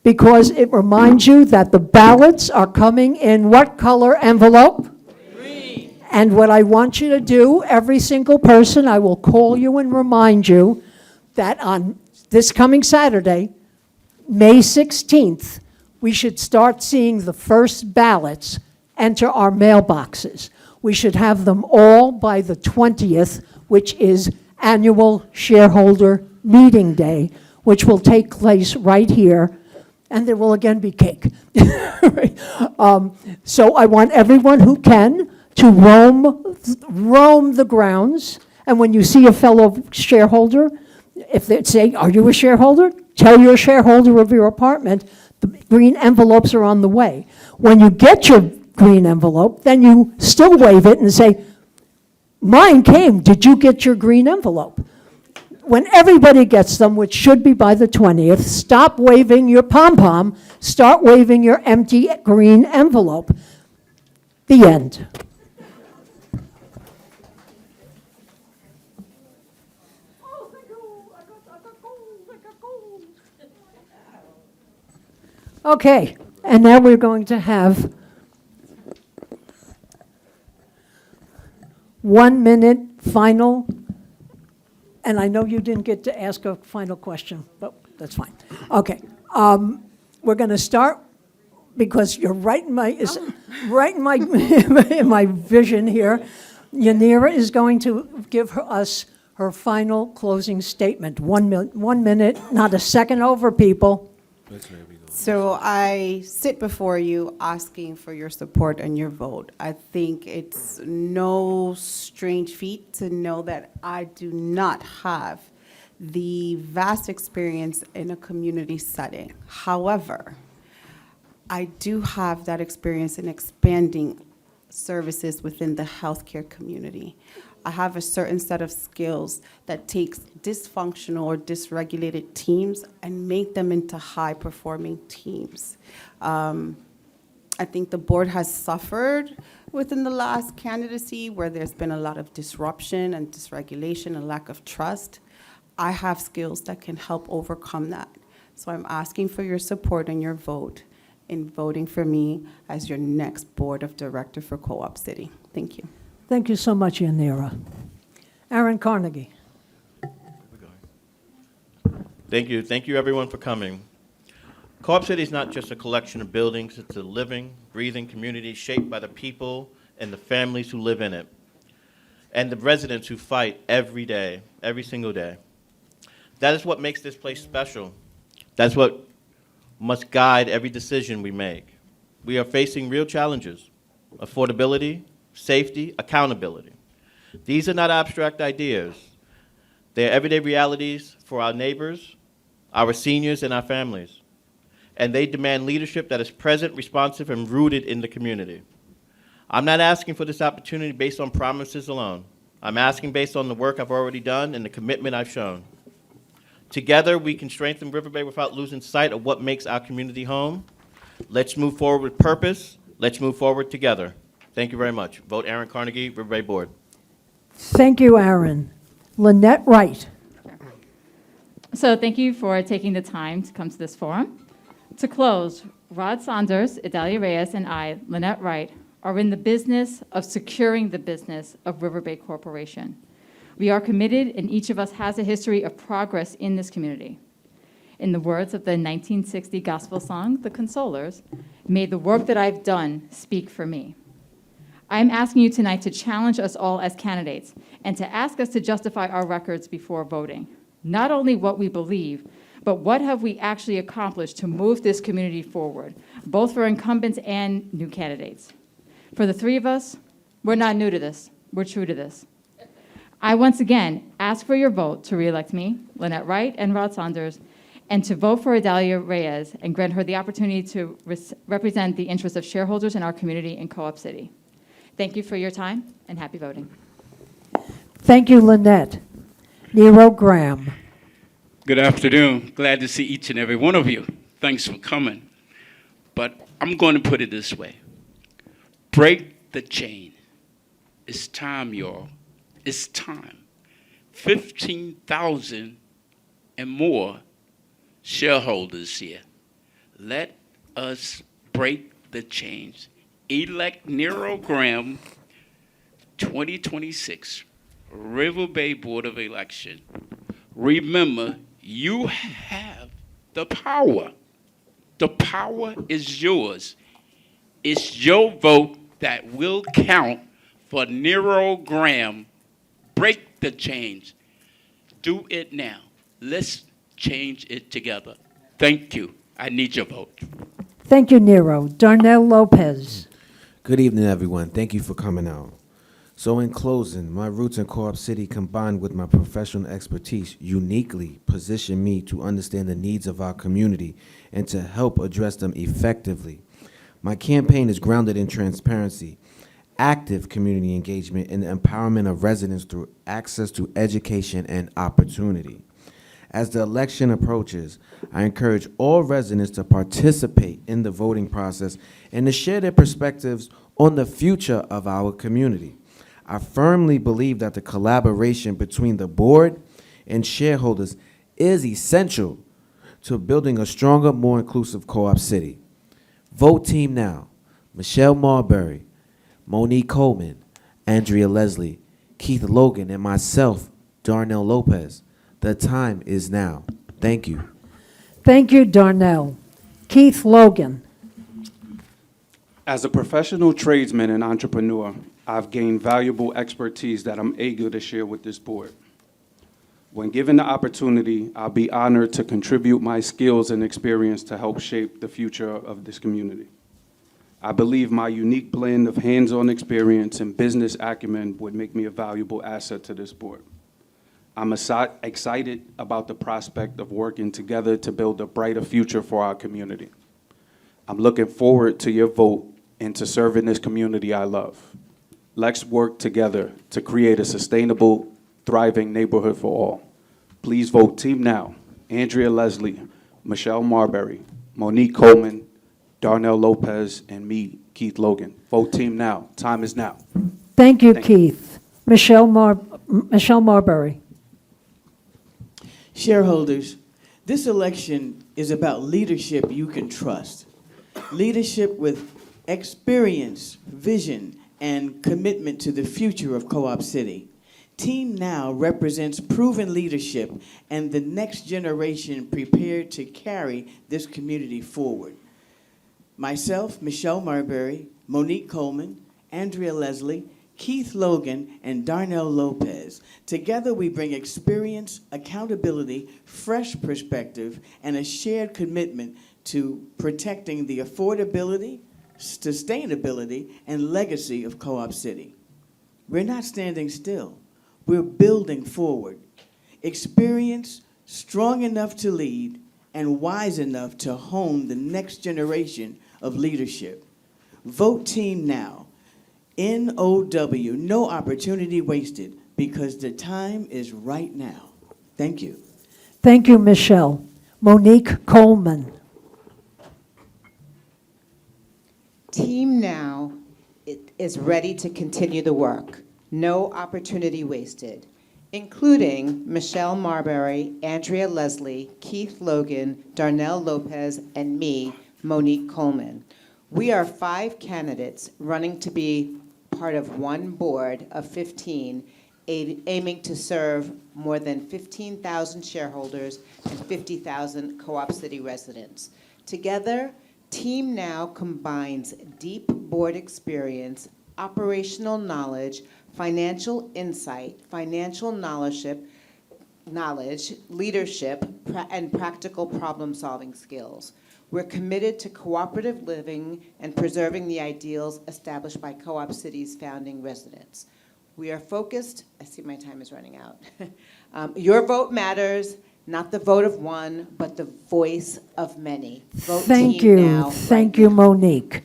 because it reminds you that the ballots are coming in what color envelope? Green. And what I want you to do, every single person, I will call you and remind you that on this coming Saturday, May 16th, we should start seeing the first ballots enter our mailboxes. We should have them all by the 20th, which is annual shareholder meeting day, which will take place right here, and there will again be cake. So I want everyone who can to roam the grounds, and when you see a fellow shareholder, if they say, "Are you a shareholder?" Tell your shareholder of your apartment the green envelopes are on the way. When you get your green envelope, then you still wave it and say, "Mine came, did you get your green envelope?" When everybody gets them, which should be by the 20th, stop waving your pom-pom, start waving your empty green envelope. The end. Okay, and now we're going to have 1 minute final. And I know you didn't get to ask a final question, but that's fine. Okay, we're going to start, because you're right in my in my vision here. Yanira is going to give us her final closing statement. 1 minute, not a second over, people. So I sit before you asking for your support and your vote. I think it's no strange feat to know that I do not have the vast experience in a community setting. However, I do have that experience in expanding services within the healthcare community. I have a certain set of skills that takes dysfunctional or dysregulated teams and make them into high-performing teams. I think the board has suffered within the last candidacy where there's been a lot of disruption and dysregulation and lack of trust. I have skills that can help overcome that. So I'm asking for your support and your vote in voting for me as your next board of director for Co-op City. Thank you. Thank you so much, Yanira. Aaron Carnegie. Thank you. Thank you, everyone, for coming. Co-op City is not just a collection of buildings. It's a living, breathing community shaped by the people and the families who live in it, and the residents who fight every day, every single day. That is what makes this place special. That's what must guide every decision we make. We are facing real challenges: affordability, safety, accountability. These are not abstract ideas. They are everyday realities for our neighbors, our seniors, and our families. And they demand leadership that is present, responsive, and rooted in the community. I'm not asking for this opportunity based on promises alone. I'm asking based on the work I've already done and the commitment I've shown. Together, we can strengthen Riverbay without losing sight of what makes our community home. Let's move forward with purpose, Let's move forward together. Thank you very much. Vote Aaron Carnegie, Riverbay Board. Thank you, Aaron. Lynette Wright. So thank you for taking the time to come to this forum. To close, Rod Saunders, Idalia Reyes, and I, Lynette Wright, are in the business of securing the business of Riverbay Corporation. We are committed, and each of us has a history of progress in this community. In the words of the 1960 gospel song, The Consolers, may the work that I've done speak for me. I'm asking you tonight to challenge us all as candidates and to ask us to justify our records before voting. Not only what we believe, but what have we actually accomplished to move this community forward, both for incumbents and new candidates. For the three of us, we're not new to this. We're true to this. I once again ask for your vote to reelect me, Lynette Wright, and Rod Saunders, and to vote for Idalia Reyes and grant her the opportunity to represent the interests of shareholders in our community in Co-op City. Thank you for your time, and happy voting. Thank you, Lynette. Nero Graham. Good afternoon. Glad to see each and every one of you. Thanks for coming. But I'm going to put it this way. Break the chain. It's time, y'all. It's time. 15,000 and more shareholders here. Let us break the chains. Elect Nero Graham, 2026, Riverbay Board of Election. Remember, you have the power. The power is yours. It's your vote that will count for Nero Graham. Break the chains. Do it now. Let's change it together. Thank you. I need your vote. Thank you, Nero. Darnell Lopez. Good evening, everyone. Thank you for coming out. So in closing, my roots in Co-op City combined with my professional expertise uniquely position me to understand the needs of our community and to help address them effectively. My campaign is grounded in transparency, active community engagement, and the empowerment of residents through access to education and opportunity. As the election approaches, I encourage all residents to participate in the voting process and to share their perspectives on the future of our community. I firmly believe that the collaboration between the board and shareholders is essential to building a stronger, more inclusive Co-op City. Vote Team Now, Michelle Marbury, Monique Coleman, Andrea Leslie, Keith Logan, and myself, Darnell Lopez. The time is now. Thank you. Thank you, Darnell. Keith Logan. As a professional tradesman and entrepreneur, I've gained valuable expertise that I'm eager to share with this board. When given the opportunity, I'll be honored to contribute my skills and experience to help shape the future of this community. I believe my unique blend of hands-on experience and business acumen would make me a valuable asset to this board. I'm excited about the prospect of working together to build a brighter future for our community. I'm looking forward to your vote and to serving this community I love. Let's work together to create a sustainable, thriving neighborhood for all. Please vote Team Now, Andrea Leslie, Michelle Marbury, Monique Coleman, Darnell Lopez, and me, Keith Logan. Vote Team Now. Time is now. Thank you, Keith. Michelle Marbury. Shareholders, this election is about leadership you can trust. Leadership with experience, vision, and commitment to the future of Co-op City. Team Now represents proven leadership and the next generation prepared to carry this community forward. Myself, Michelle Marbury, Monique Coleman, Andrea Leslie, Keith Logan, and Darnell Lopez. Together we bring experience, accountability, fresh perspective, and a shared commitment to protecting the affordability, sustainability, and legacy of Co-op City. We're not standing still. We're building forward. Experience, strong enough to lead, and wise enough to hone the next generation of leadership. Vote Team Now. N-O-W, no opportunity wasted, because the time is right now. Thank you. Thank you, Michelle. Monique Coleman. Team Now is ready to continue the work. No opportunity wasted, including Michelle Marbury, Andrea Leslie, Keith Logan, Darnell Lopez, and me, Monique Coleman. We are 5 candidates running to be part of one board of 15, aiming to serve more than 15,000 shareholders and 50,000 Co-op City residents. Together, Team Now combines deep board experience, operational knowledge, financial insight, financial knowledge, leadership, and practical problem-solving skills. We're committed to cooperative living and preserving the ideals established by Co-op City's founding residents. We are focused, I see my time is running out. Your vote matters, not the vote of one, but the voice of many. Vote Thank Team you. Now Thank right you, now. Monique.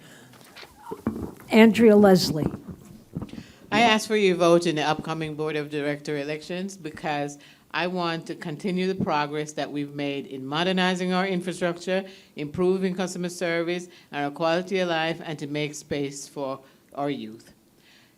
Andrea Leslie. I ask for your vote in the upcoming Board of Director elections because I want to continue the progress that we've made in modernizing our infrastructure, improving customer service and our quality of life, and to make space for our youth.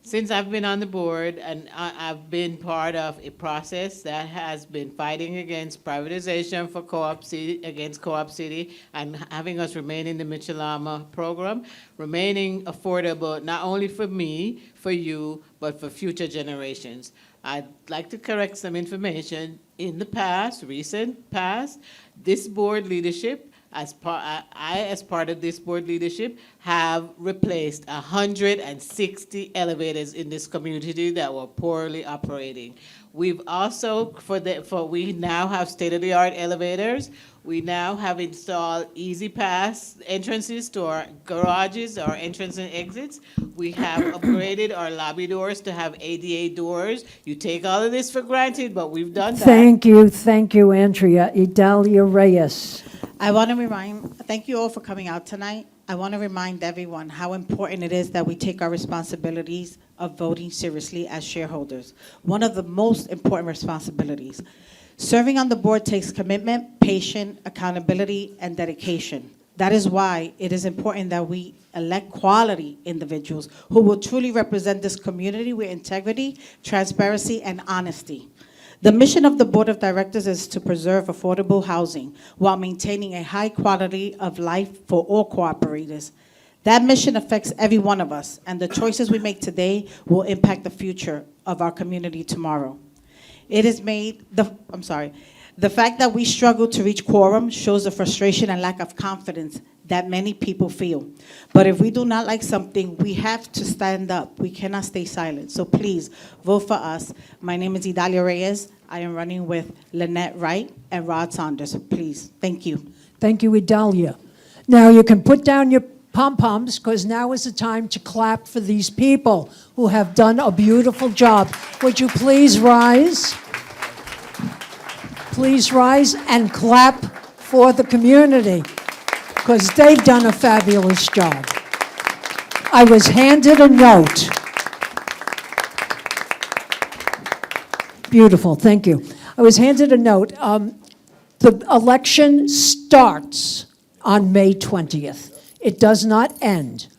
Since I've been on the board, and I've been part of a process that has been fighting against privatization for Co-op City, against Co-op City, and having us remain in the Michelama program, remaining affordable not only for me, for you, but for future generations. I'd like to correct some information. In the past, recent past, this board leadership, as part of this board leadership, have replaced 160 elevators in this community that were poorly operating. We've also, we now have state-of-the-art elevators. We now have installed easy pass entrances to our garages, our entrance and exits. We have upgraded our lobby doors to have ADA doors. You take all of this for granted, but we've done that. Thank you, Andrea. Idalia Reyes. I want to thank you all for coming out tonight. I want to remind everyone how important it is that we take our responsibilities of voting seriously as shareholders. One of the most important responsibilities. Serving on the board takes commitment, patience, accountability, and dedication. That is why it is important that we elect quality individuals who will truly represent this community with integrity, transparency, and honesty. The mission of the Board of Directors is to preserve affordable housing while maintaining a high quality of life for all cooperators. That mission affects every one of us, and the choices we make today will impact the future of our community tomorrow. The fact that we struggle to reach quorum shows the frustration and lack of confidence that many people feel. But if we do not like something, we have to stand up. We cannot stay silent. So please, vote for us. My name is Idalia Reyes. I am running with Lynette Wright and Rod Saunders. Please, thank you. Thank you, Idalia. Now you can put down your pom-poms because now is the time to clap for these people who have done a beautiful job. Would you please rise? Please rise and clap for the community because they've done a fabulous job. I was handed a note. Beautiful, thank you. I was handed a note. The election starts on May 20th. It does not end.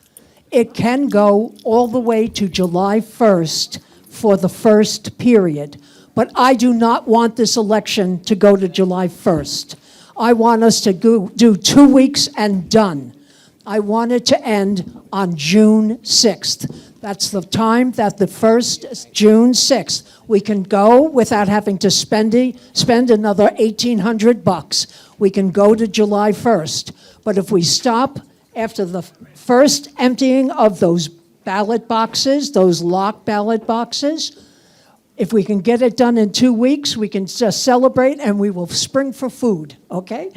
It can go all the way to July 1st for the first period. But I do not want this election to go to July 1st. I want us to do 2 weeks and done. I want it to end on June 6th. That's the time that the first, June 6th, we can go without having to spend another $1,800. We can go to July 1st. But if we stop after the first emptying of those ballot boxes, those locked ballot boxes, if we can get it done in 2 weeks, we can just celebrate and we will spring for food, okay?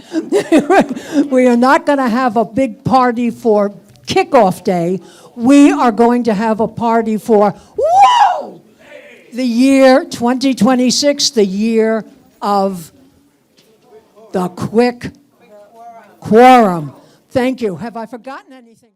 We are not going to have a big party for kickoff day. We are going to have a party for, whoa! The year 2026, the year of the quick quorum. Thank you. Have I forgotten anything?